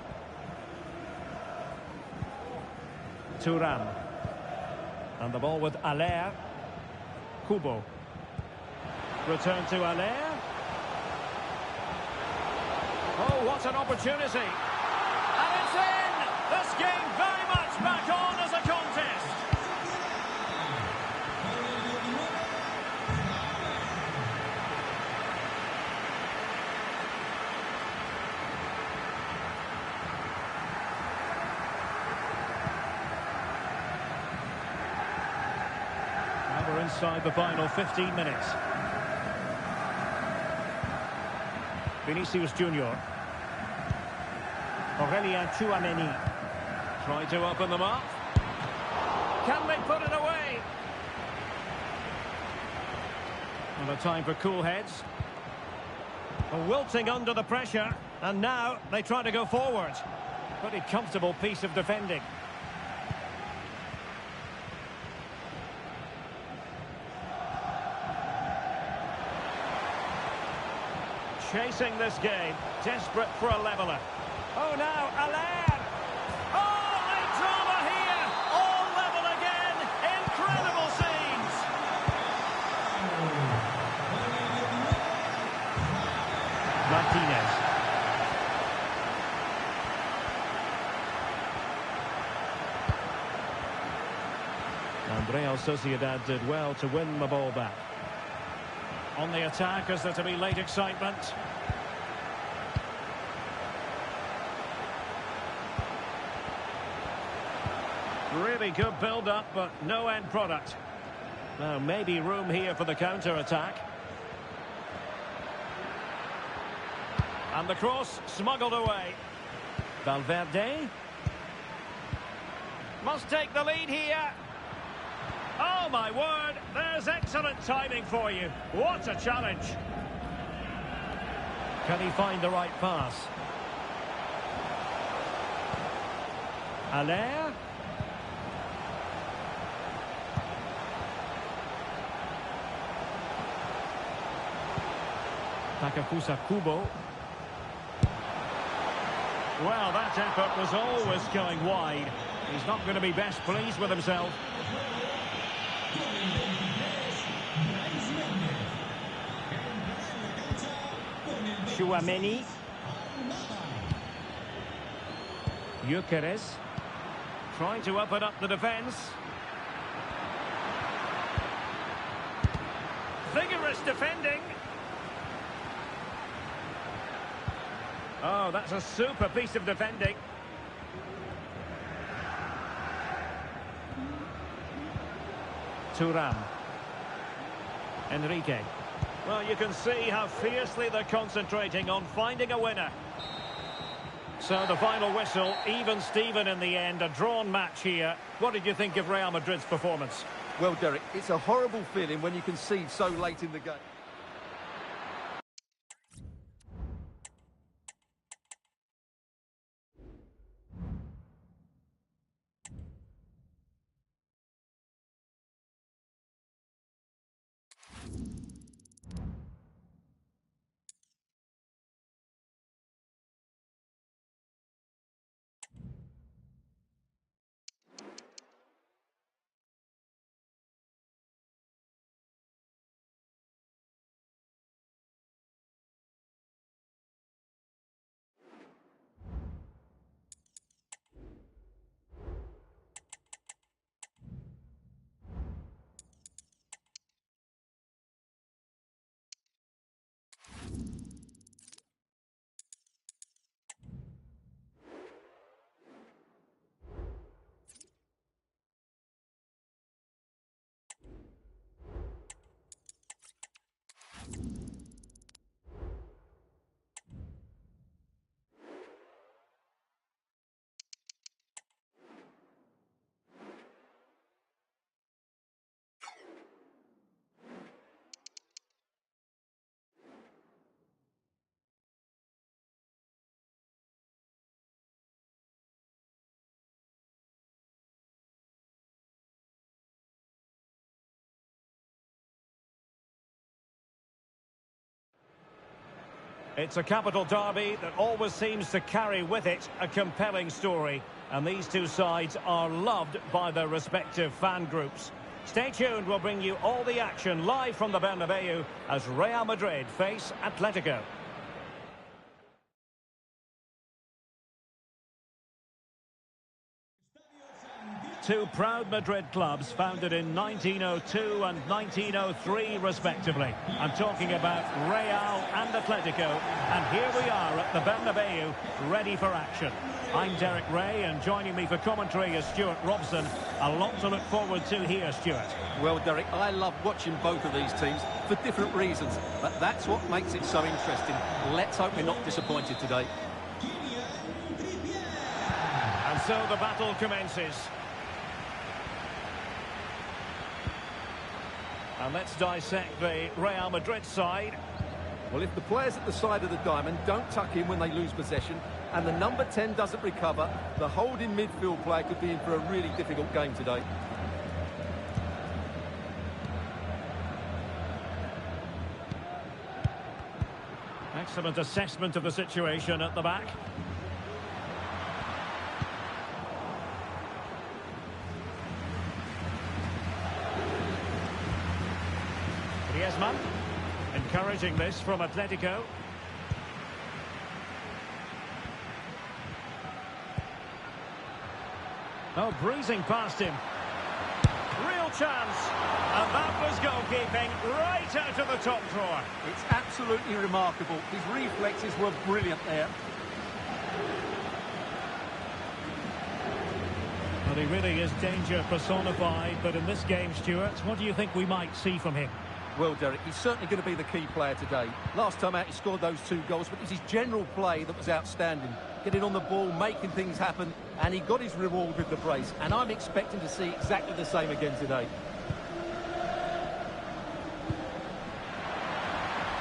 Thuram. And the ball with Aller. Kubo. Return to Aller. Oh, what an opportunity. And it's in! This game very much back on as a contest. We're inside the final 15 minutes. Vinicius Junior. Aurelien Tchouameni. Try to open them up. Can they put it away? And a time for cool heads. Wilting under the pressure. And now they try to go forward. Pretty comfortable piece of defending. Chasing this game, desperate for a leveller. Oh, now, Aller! Oh, late drama here! All level again! Incredible scenes! Martinez. And Real Sociedad did well to win the ball back. On the attack, is there to be late excitement? Really good build-up, but no end product. Now, maybe room here for the counter-attack. And the cross smuggled away. Valverde. Must take the lead here. Oh, my word, there's excellent timing for you. What a challenge. Can he find the right pass? Aller. Takafusa Kubo. Well, that effort was always going wide. He's not going to be best pleased with himself. Tchouameni. Gyökeres. Trying to open up the defence. Vigorous defending. Oh, that's a super piece of defending. Thuram. Enrique. Well, you can see how fiercely they're concentrating on finding a winner. So the final whistle, even Steven in the end, a drawn match here. What did you think of Real Madrid's performance? Well, Derek, it's a horrible feeling when you concede so late in the game. It's a capital derby that always seems to carry with it a compelling story. And these two sides are loved by their respective fan groups. Stay tuned, we'll bring you all the action live from the Bernabeu as Real Madrid face Atletico. Two proud Madrid clubs founded in 1902 and 1903 respectively. I'm talking about Real and Atletico, and here we are at the Bernabeu, ready for action. I'm Derek Ray, and joining me for commentary is Stuart Robson. A lot to look forward to here, Stuart. Well, Derek, I love watching both of these teams for different reasons, but that's what makes it so interesting. Let's hope we're not disappointed today. And so the battle commences. And let's dissect the Real Madrid side. Well, if the players at the side of the diamond don't tuck in when they lose possession, and the number 10 doesn't recover, the holding midfield player could be in for a really difficult game today. Excellent assessment of the situation at the back. Griezmann, encouraging this from Atletico. Oh, breezing past him. Real chance. And that was goalkeeping right out of the top drawer. It's absolutely remarkable. His reflexes were brilliant there. Well, he really is danger personified, but in this game, Stuart, what do you think we might see from him? Well, Derek, he's certainly going to be the key player today. Last time out, he scored those 2 goals, but it's his general play that was outstanding. Getting on the ball, making things happen, and he got his reward with the brace. And I'm expecting to see exactly the same again today.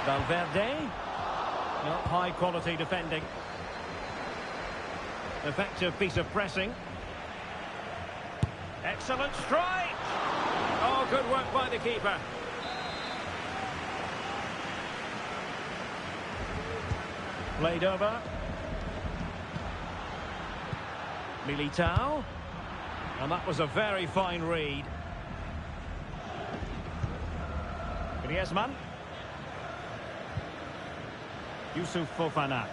Valverde. Not high-quality defending. Effective piece of pressing. Excellent strike! Oh, good work by the keeper. Played over. Militao. And that was a very fine read. Griezmann. Youssouf Fofana.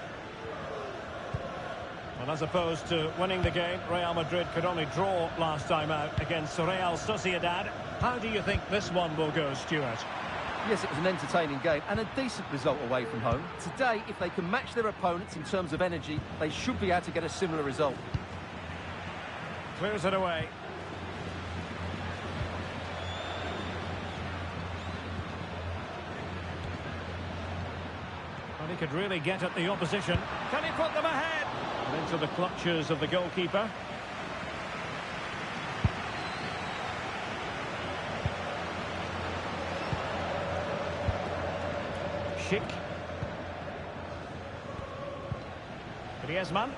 Well, as opposed to winning the game, Real Madrid could only draw last time out against Real Sociedad. How do you think this one will go, Stuart? Yes, it was an entertaining game and a decent result away from home. Today, if they can match their opponents in terms of energy, they should be able to get a similar result. Clears it away. Well, he could really get at the opposition. Can he put them ahead? And into the clutches of the goalkeeper. Schick. Griezmann.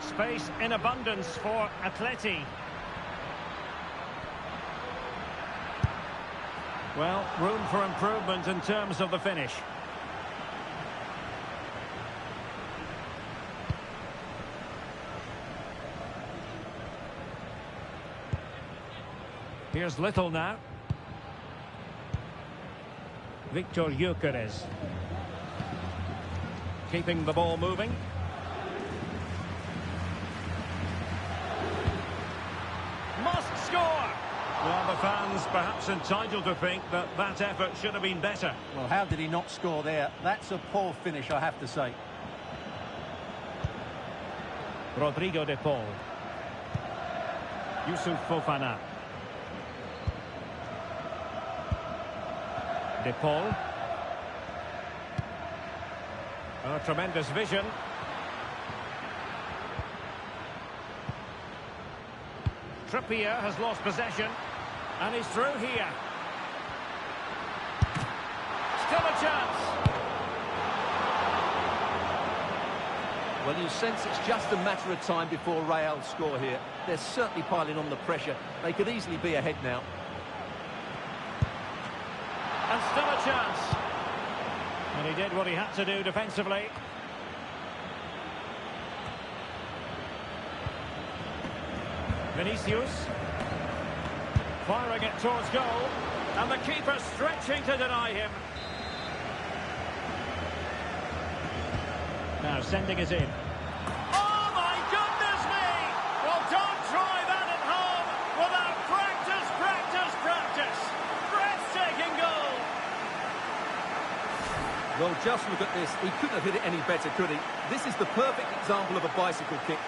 Space in abundance for Atleti. Well, room for improvement in terms of the finish. Here's Little now. Victor Gyökeres. Keeping the ball moving. Must score! Well, the fans perhaps entitled to think that that effort should have been better. Well, how did he not score there? That's a poor finish, I have to say. Rodrigo de Paul. Youssouf Fofana. De Paul. Oh, tremendous vision. Trippier has lost possession. And he's through here. Still a chance. Well, you sense it's just a matter of time before Real score here. They're certainly piling on the pressure. They could easily be ahead now. chance. And he did what he had to do defensively. Vinicius. Firing it towards goal. And the keeper stretching to deny him. Now sending it in. Oh my goodness me! Well, don't try that at home without practice, practice, practice. Breathtaking goal. Well, just look at this. He couldn't have hit it any better, could he? This is the perfect example of a bicycle kick.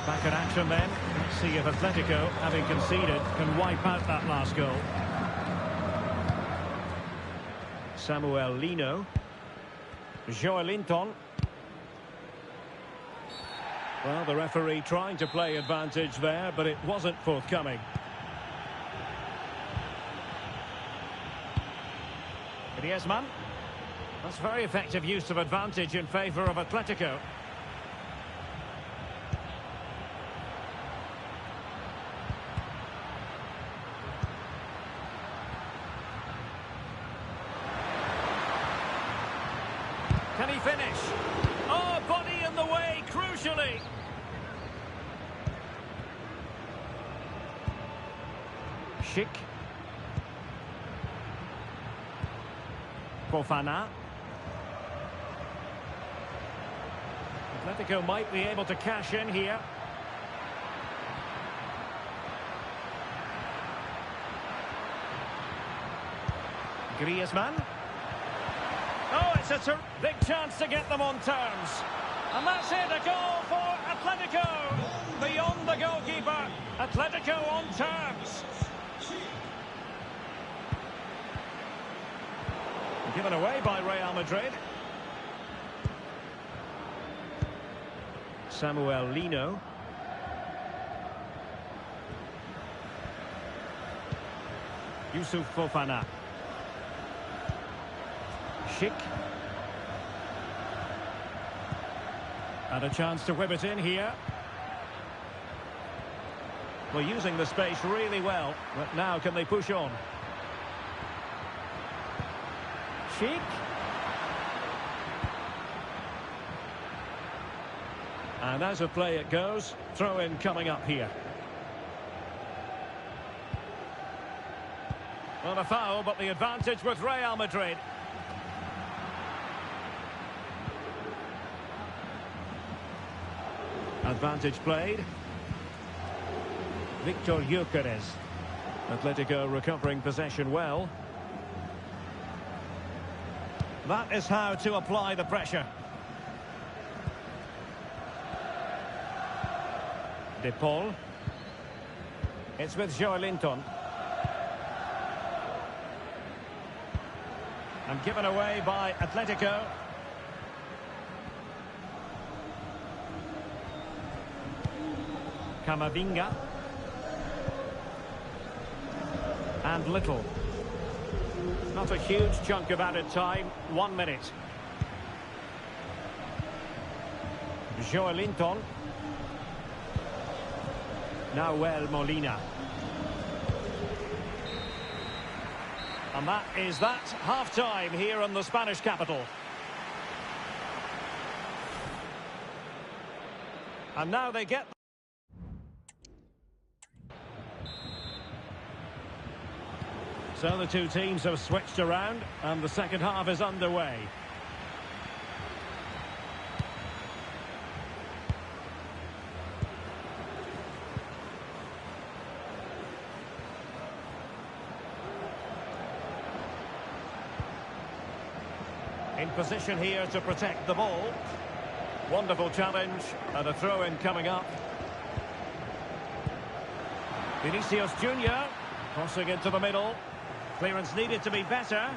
Back in action then. Let's see if Atletico, having conceded, can wipe out that last goal. Samuel Lino. Joelinton. Well, the referee trying to play advantage there, but it wasn't forthcoming. Griezmann. That's very effective use of advantage in favour of Atletico. Can he finish? Oh, body in the way, crucially. Schick. Fofana. Atletico might be able to cash in here. Griezmann. Oh, it's a big chance to get them on terms. And that's it, a goal for Atletico. Beyond the goalkeeper, Atletico on terms. Given away by Real Madrid. Samuel Lino. Yusuf Fofana. Schick. And a chance to whip it in here. Well, using the space really well, but now can they push on? Schick. And as a play it goes, throw in coming up here. Well, a foul, but the advantage with Real Madrid. Advantage played. Victor Gyökeres. Atletico recovering possession well. That is how to apply the pressure. De Paul. It's with Joelinton. And given away by Atletico. Camavinga. And Little. Not a huge chunk of added time. 1 minute. Joelinton. Nahuel Molina. And that is that. Half-time here in the Spanish capital. And now they get... So the two teams have switched around and the second half is underway. In position here to protect the ball. Wonderful challenge and a throw-in coming up. Vinicius Junior crossing into the middle. Clearance needed to be better.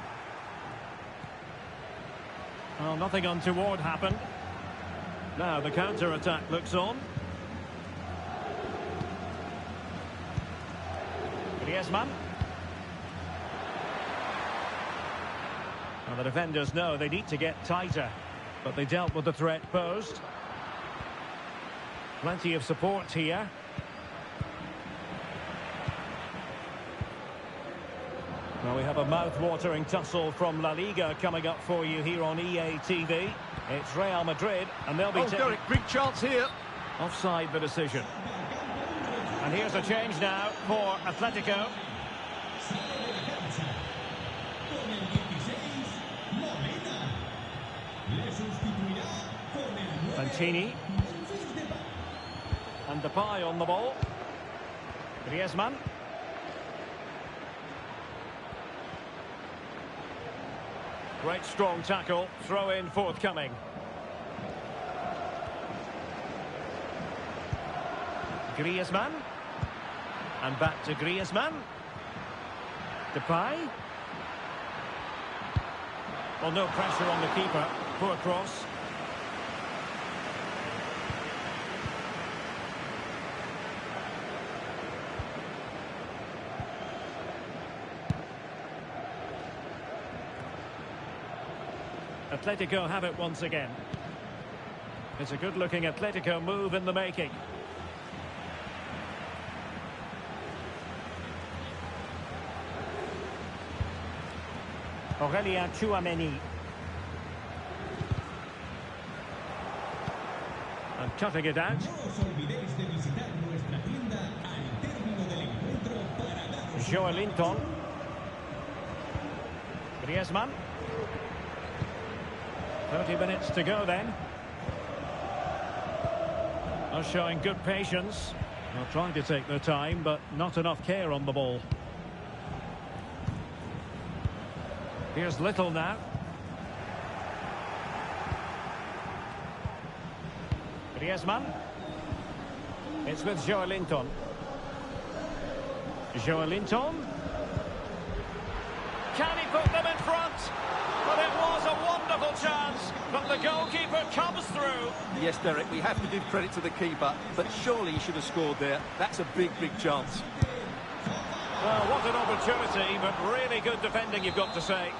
Well, nothing untoward happened. Now the counter-attack looks on. Griezmann. And the defenders know they need to get tighter, but they dealt with the threat posed. Plenty of support here. Well, we have a mouth-watering tussle from La Liga coming up for you here on EA TV. It's Real Madrid, and they'll be taking... Derek, big chance here. Offside the decision. And here's a change now for Atletico. Mancini. And Depay on the ball. Griezmann. Great strong tackle. Throw in forthcoming. Griezmann. And back to Griezmann. Depay. Well, no pressure on the keeper. Poor cross. Atletico have it once again. It's a good-looking Atletico move in the making. Aurelien Tchouameni. And cutting it out. Joelinton. Griezmann. 30 minutes to go then. They're showing good patience. They're trying to take their time, but not enough care on the ball. Here's Little now. Griezmann. It's with Joelinton. Joelinton. Can he put them in front? But it was a wonderful chance, but the goalkeeper comes through. Yes, Derek, we have to give credit to the keeper, but surely he should have scored there. That's a big, big chance. Well, what an opportunity, but really good defending, you've got to say.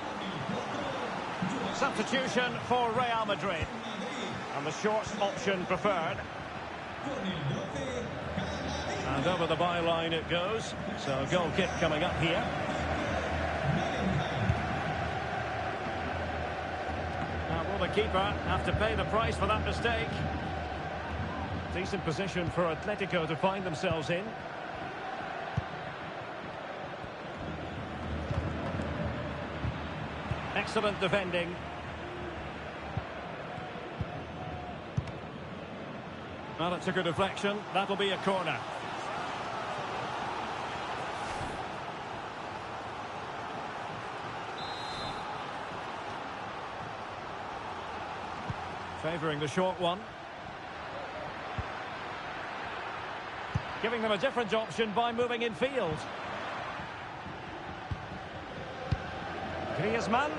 Substitution for Real Madrid. And the short option preferred. And over the byline it goes. So a goal kick coming up here. Now will the keeper have to pay the price for that mistake? Decent position for Atletico to find themselves in. Excellent defending. Well, it took a deflection. That'll be a corner. Favouring the short one. Giving them a different option by moving in field. Griezmann.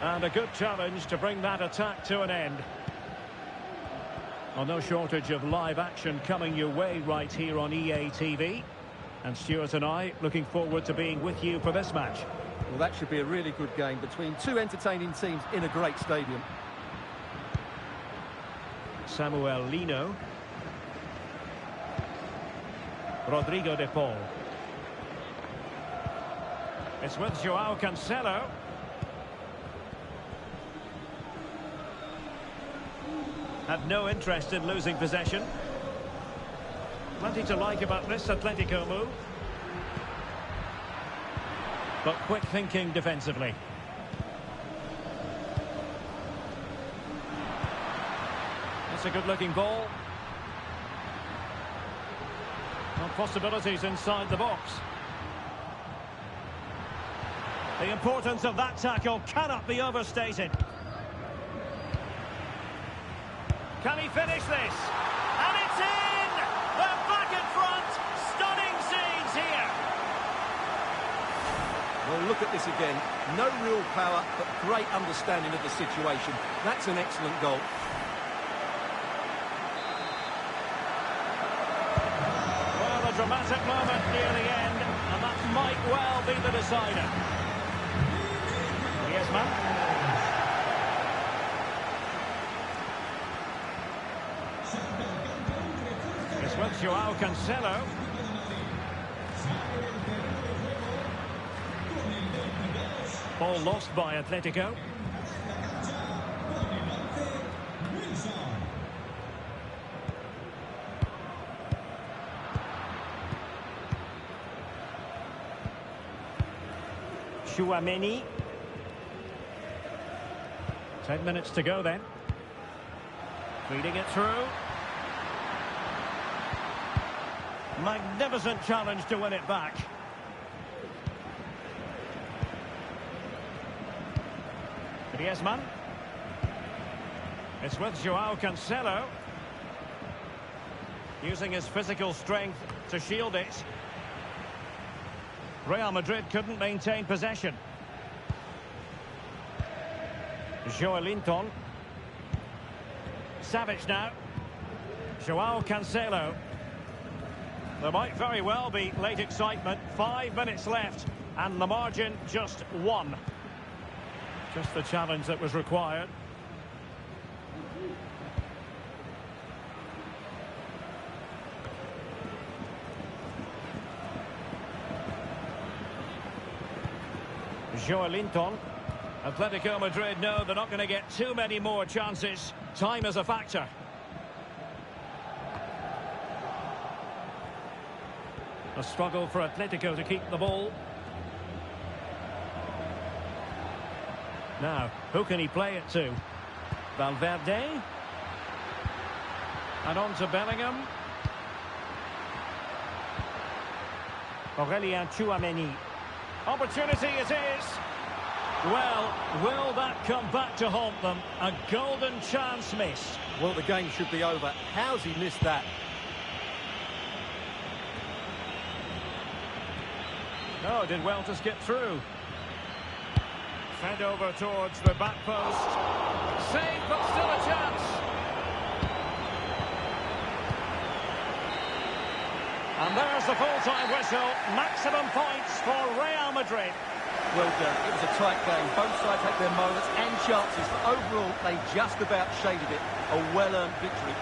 And a good challenge to bring that attack to an end. Well, no shortage of live action coming your way right here on EA TV. And Stuart and I looking forward to being with you for this match. Well, that should be a really good game between two entertaining teams in a great stadium. Samuel Lino. Rodrigo de Paul. It's with Joao Cancelo. Had no interest in losing possession. Plenty to like about this Atletico move. But quick thinking defensively. That's a good-looking ball. Well, possibilities inside the box. The importance of that tackle cannot be overstated. Can he finish this? And it's in! They're back in front! Stunning scenes here! Well, look at this again. No real power, but great understanding of the situation. That's an excellent goal. Well, a dramatic moment near the end, and that might well be the decider. Griezmann. It's with Joao Cancelo. Ball lost by Atletico. Chouameni. 10 minutes to go then. Feeding it through. Magnificent challenge to win it back. Griezmann. It's with Joao Cancelo. Using his physical strength to shield it. Real Madrid couldn't maintain possession. Joelinton. Savic now. Joao Cancelo. There might very well be late excitement. 5 minutes left, and the margin just 1. Just the challenge that was required. Joelinton. Atletico Madrid know they're not going to get too many more chances. Time is a factor. A struggle for Atletico to keep the ball. Now, who can he play it to? Valverde. And on to Bellingham. Aurelien Chouameni. Opportunity it is. Well, will that come back to haunt them? A golden chance missed. Well, the game should be over. How's he missed that? Oh, did well to skip through. Fed over towards the back post. Save, but still a chance. And there's the full-time whistle. Maximum points for Real Madrid. Well done. It was a tight game. Both sides had their moments and chances, but overall, they just about shaded it. A well-earned victory.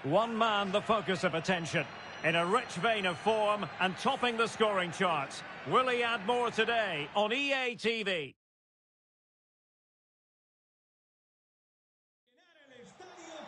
One man the focus of attention. In a rich vein of form and topping the scoring charts. Will he add more today on EA TV?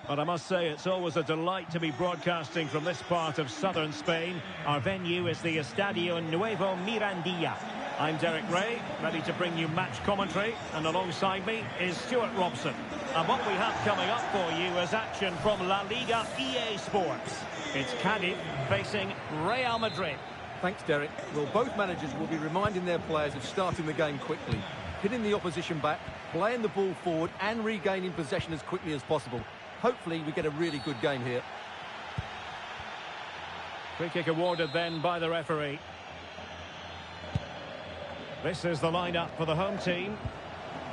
But I must say, it's always a delight to be broadcasting from this part of southern Spain. Our venue is the Estadio Nuevo Mirandilla. I'm Derek Ray, ready to bring you match commentary, and alongside me is Stuart Robson. And what we have coming up for you is action from La Liga EA Sports. It's Cádiz facing Real Madrid. Thanks, Derek. Well, both managers will be reminding their players of starting the game quickly, hitting the opposition back, playing the ball forward and regaining possession as quickly as possible. Hopefully we get a really good game here. Free kick awarded then by the referee. This is the lineup for the home team.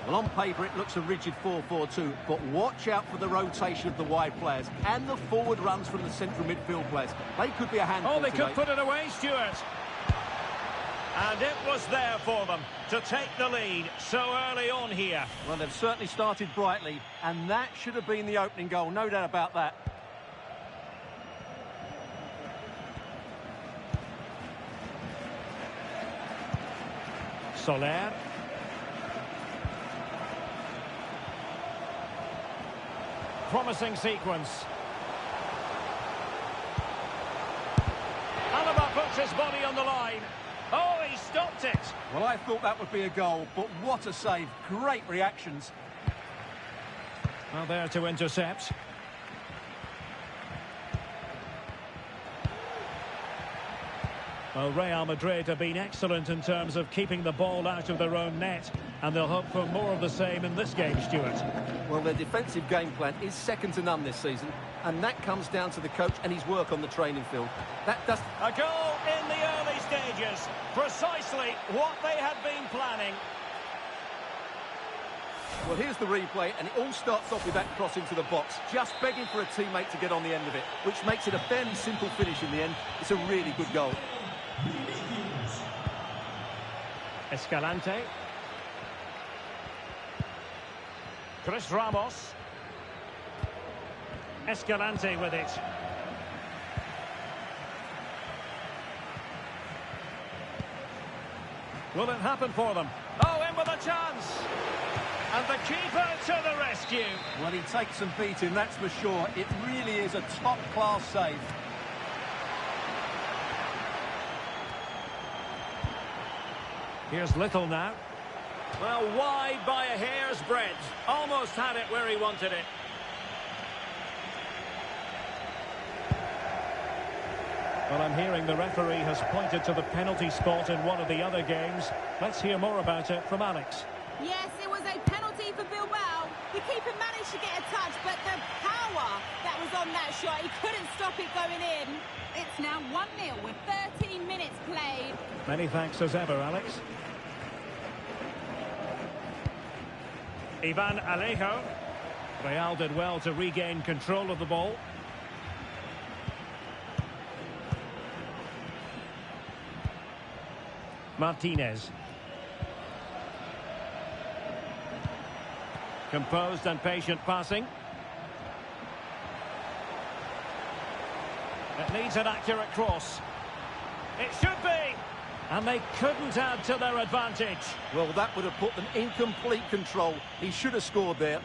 Well, on paper it looks a rigid 4-4-2, but watch out for the rotation of the wide players and the forward runs from the central midfield players. They could be a handful Oh, they today. could put it away, Stuart. And it was there for them to take the lead so early on here. Well, they've certainly started brightly, and that should have been the opening goal, no doubt about that. Soler. Promising sequence. Alaba puts his body on the line. Oh, he stopped it. Well, I thought that would be a goal, but what a save. Great reactions. Well, there to intercept. Well, Real Madrid have been excellent in terms of keeping the ball out of their own net, and they'll hope for more of the same in this game, Stuart. Well, their defensive game plan is second to none this season, and that comes down to the coach and his work on the training field. That does... A goal in the early stages. Precisely what they had been planning. Well, here's the replay, and it all starts off with that cross into the box, just begging for a teammate to get on the end of it, which makes it a fairly simple finish in the end. It's a really good goal. Escalante. Chris Ramos. Escalante with it. Will it happen for them? Oh, in with a chance. And the keeper to the rescue. Well, he takes some beating, that's for sure. It really is a top-class save. Here's Little now. Well, wide by a hair's breadth. Almost had it where he wanted it. Well, I'm hearing the referee has pointed to the penalty spot in one of the other games. Let's hear more about it from Alex. Yes, it was a penalty for Bilbao. The keeper managed to get a touch, but the power that was on that shot, he couldn't stop it going in. It's now 1-0 with 13 minutes played. Many thanks as ever, Alex. Ivan Alejo. Real did well to regain control of the ball. Martinez. Composed and patient passing. It needs an accurate cross. It should be. And they couldn't add to their advantage. Well, that would have put them in complete control. He should have scored there.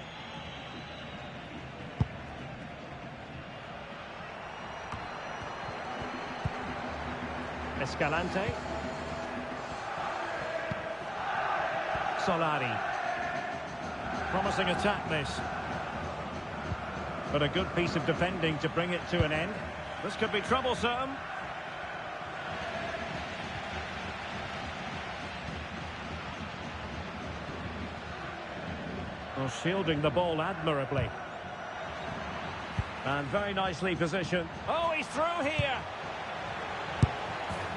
Escalante. Solari. Promising attack, this. But a good piece of defending to bring it to an end. This could be troublesome. Well, shielding the ball admirably. And very nicely positioned. Oh, he's through here.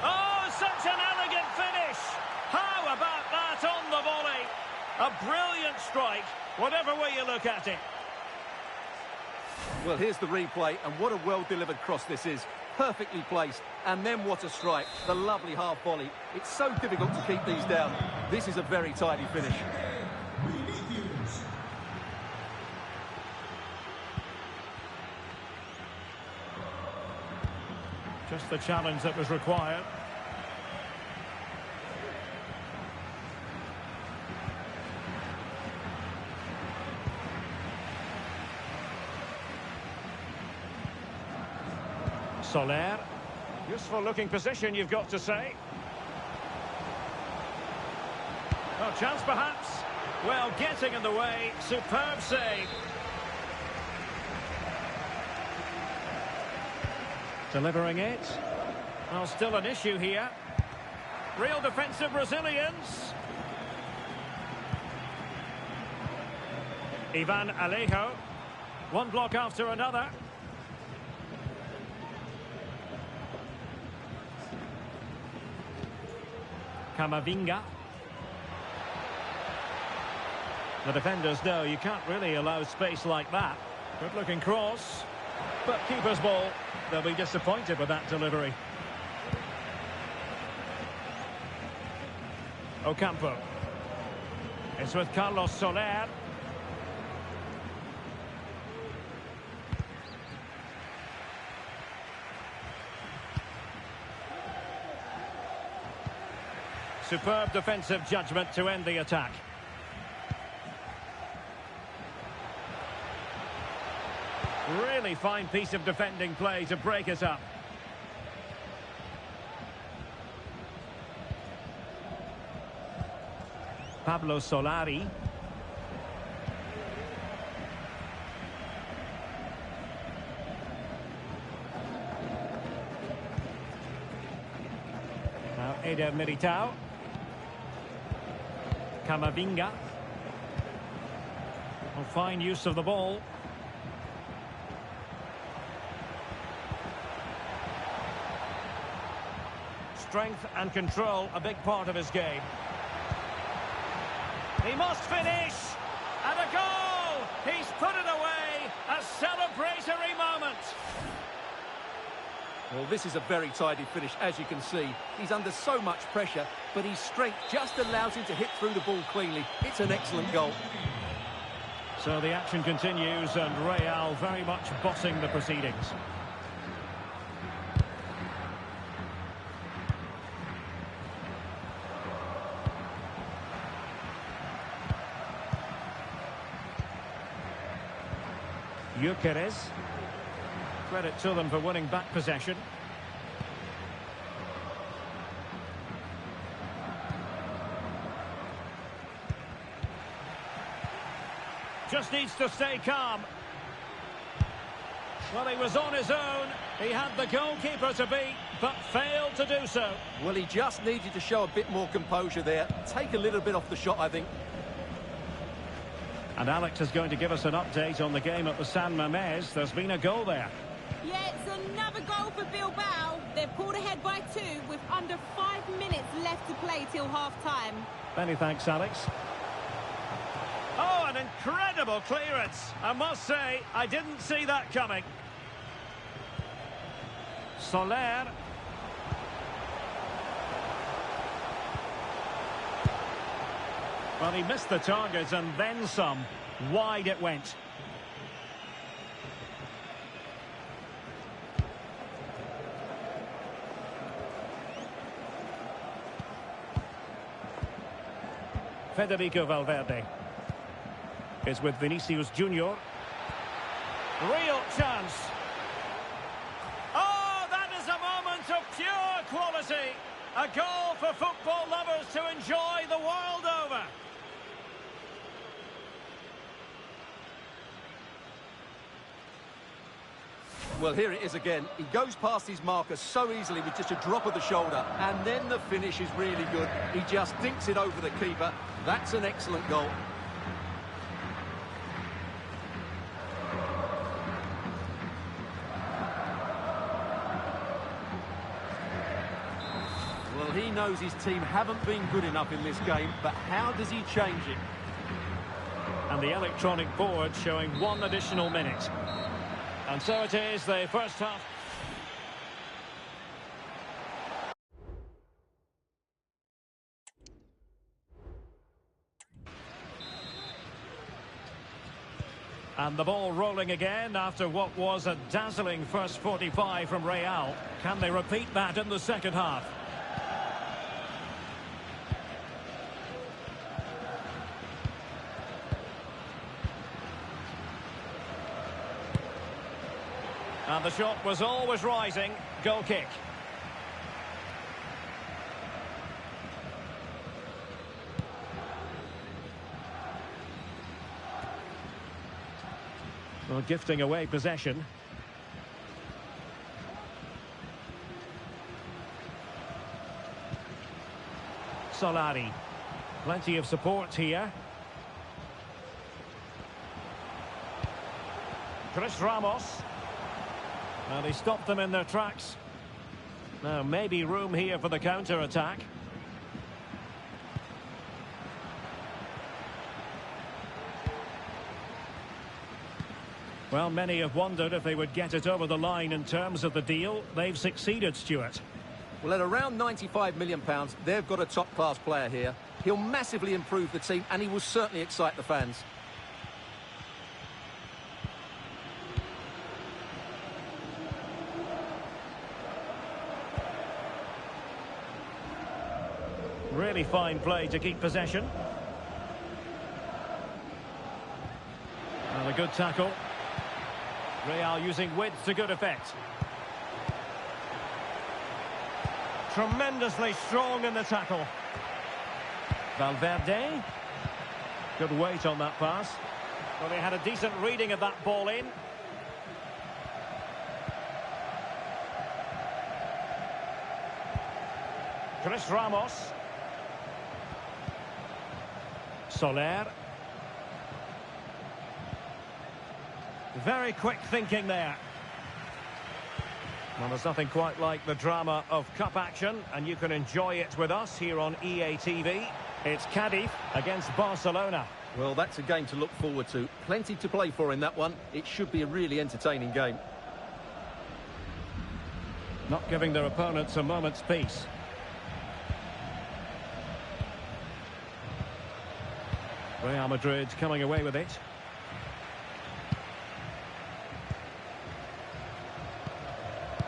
Oh, such an elegant finish. How about that on the volley? A brilliant strike, whatever way you look at it. Well, here's the replay, and what a well-delivered cross this is. Perfectly placed, and then what a strike. The lovely half volley. It's so difficult to keep these down. This is a very tidy finish. Just the challenge that was required. Soler. Useful looking position, you've got to say. Oh, chance perhaps. Well, getting in the way. Superb save. Delivering it. Well, still an issue here. Real defensive Brazilians. Ivan Alejo. One block after another. Camavinga. The defenders know you can't really allow space like that. Good looking cross. But keeper's ball. They'll be disappointed with that delivery. Ocampo. It's with Carlos Soler. Superb defensive judgment to end the attack. Really fine piece of defending play to break it up. Pablo Solari. Now Eder Militao. Camavinga. Well, fine use of the ball. Strength and control, a big part of his game. He must finish! And a goal! He's put it away! A celebratory moment! Well, this is a very tidy finish, as you can see. He's under so much pressure, but his strength just allows him to hit through the ball cleanly. It's an excellent goal. So the action continues, and Real very much bossing the proceedings. Gyökeres. Credit to them for winning back possession. Just needs to stay calm. Well, he was on his own. He had the goalkeeper to beat, but failed to do so. Well, he just needed to show a bit more composure there. Take a little bit off the shot, I think. And Alex is going to give us an update on the game at the San Mamés. There's been a goal there. Yeah, it's another goal for Bilbao. They're pulled ahead by 2 with under 5 minutes left to play till half-time. Many thanks, Alex. Oh, an incredible clearance. I must say, I didn't see that coming. Soler. Well, he missed the target and then some. Wide it went. Federico Valverde is with Vinicius Junior. Real chance. Oh, that is a moment of pure quality. A goal for football lovers to enjoy the world over. Well, here it is again. He goes past his marker so easily with just a drop of the shoulder. And then the finish is really good. He just dinks it over the keeper. That's an excellent goal. Well, he knows his team haven't been good enough in this game, but how does he change it? And the electronic board showing 1 additional minute. And so it is, the first half. And the ball rolling again after what was a dazzling first 45 from Real. Can they repeat that in the second half? And the shot was always rising. Goal kick. Well, gifting away possession. Solari. Plenty of support here. Chris Ramos. Well, he stopped them in their tracks. Now, maybe room here for the counter-attack. Well, many have wondered if they would get it over the line in terms of the deal. They've succeeded, Stuart. Well, at around £95 million, they've got a top-class player here. He'll massively improve the team, and he will certainly excite the fans. Really fine play to keep possession. And a good tackle. Real using width to good effect. Tremendously strong in the tackle. Valverde. Good weight on that pass. Well, they had a decent reading of that ball in. Chris Ramos. Soler. Very quick thinking there. Well, there's nothing quite like the drama of cup action, and you can enjoy it with us here on EA TV. It's Cadiz against Barcelona. Well, that's a game to look forward to. Plenty to play for in that one. It should be a really entertaining game. Not giving their opponents a moment's peace. Real Madrid coming away with it.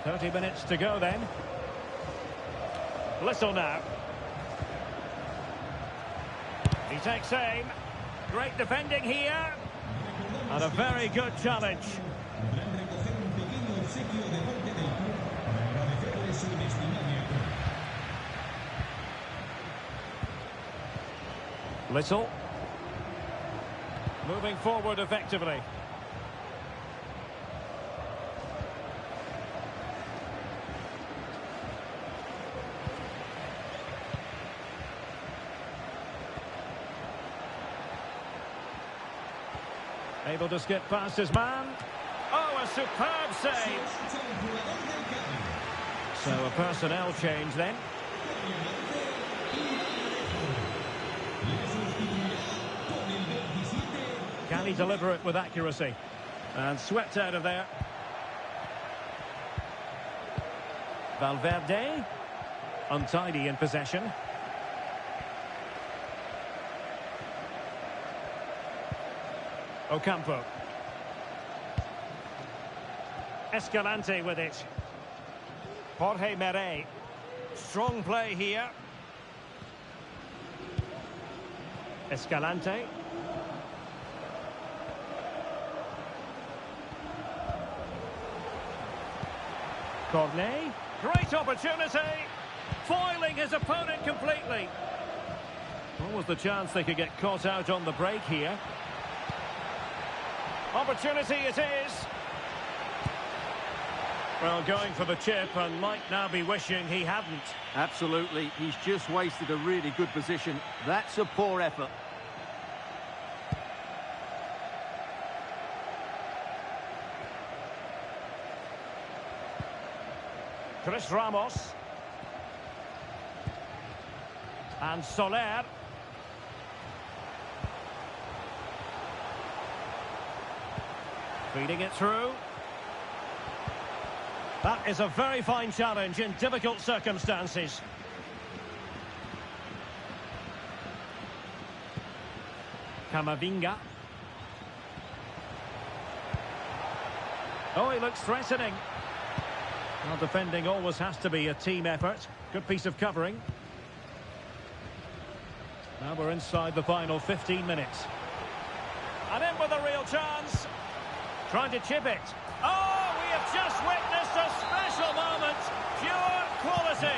"30 minutes to go then." Little now. He takes aim. Great defending here. And a very good challenge. Little. Moving forward effectively. Able to skip past his man. Oh, a superb save. So a personnel change then. Can he deliver it with accuracy? And swept out of there. Valverde. Untidy in possession. Ocampo. Escalante with it. Jorge Mere. Strong play here. Escalante. Cornet. Great opportunity. Foiling his opponent completely. What was the chance they could get caught out on the break here? Opportunity it is. Well, going for the chip and might now be wishing he hadn't. Absolutely. He's just wasted a really good position. That's a poor effort. Chris Ramos. And Soler. Feeding it through. That is a very fine challenge in difficult circumstances. Camavinga. Oh, he looks threatening. Well, defending always has to be a team effort. Good piece of covering. Now we're inside the final 15 minutes. And in with a real chance. Trying to chip it. Oh, we have just witnessed a special moment. Pure quality.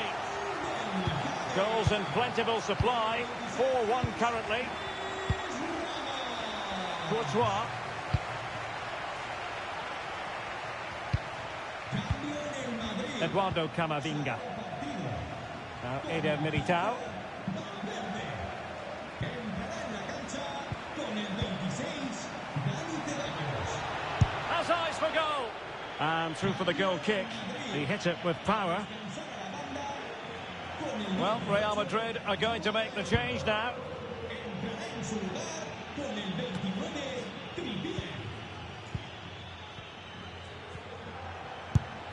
Goals in plentiful supply. 4-1 currently. Courtois. Eduardo Camavinga. Now Eder Militao. Has eyes for goal. And through for the goal kick. He hit it with power. Well, Real Madrid are going to make the change now.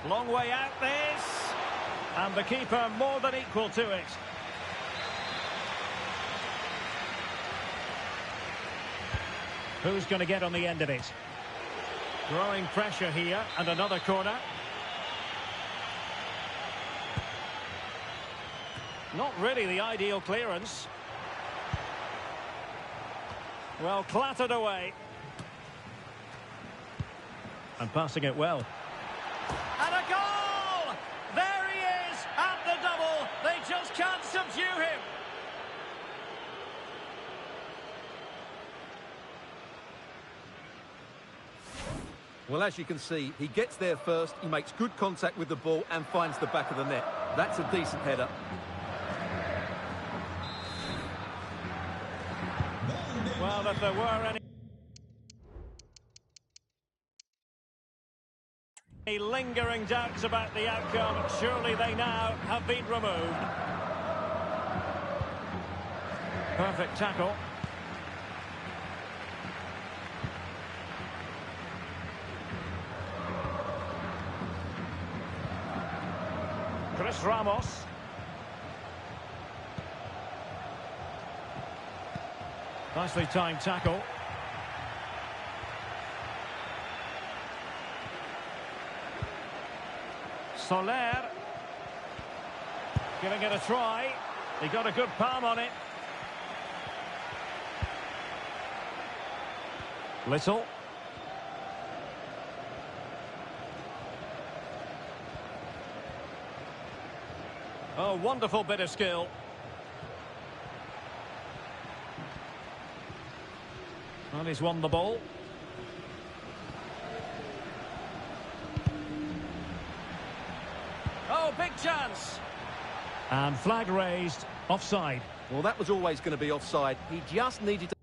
Long way out this. And the keeper more than equal to it. Who's going to get on the end of it? Growing pressure here, and another corner. Not really the ideal clearance. Well, clattered away. And passing it well. And a goal! There he is, at the double. They just can't subdue him. Well, as you can see, he gets there first, he makes good contact with the ball and finds the back of the net. That's a decent header. Well, if there were any lingering doubts about the outcome, surely they now have been removed. Perfect tackle. Chris Ramos. Nicely timed tackle. Soler. Giving it a try. He got a good palm on it. Little. Oh, wonderful bit of skill. And he's won the ball. Oh, big chance. And flag raised, offside. Well, that was always going to be offside. He just needed to...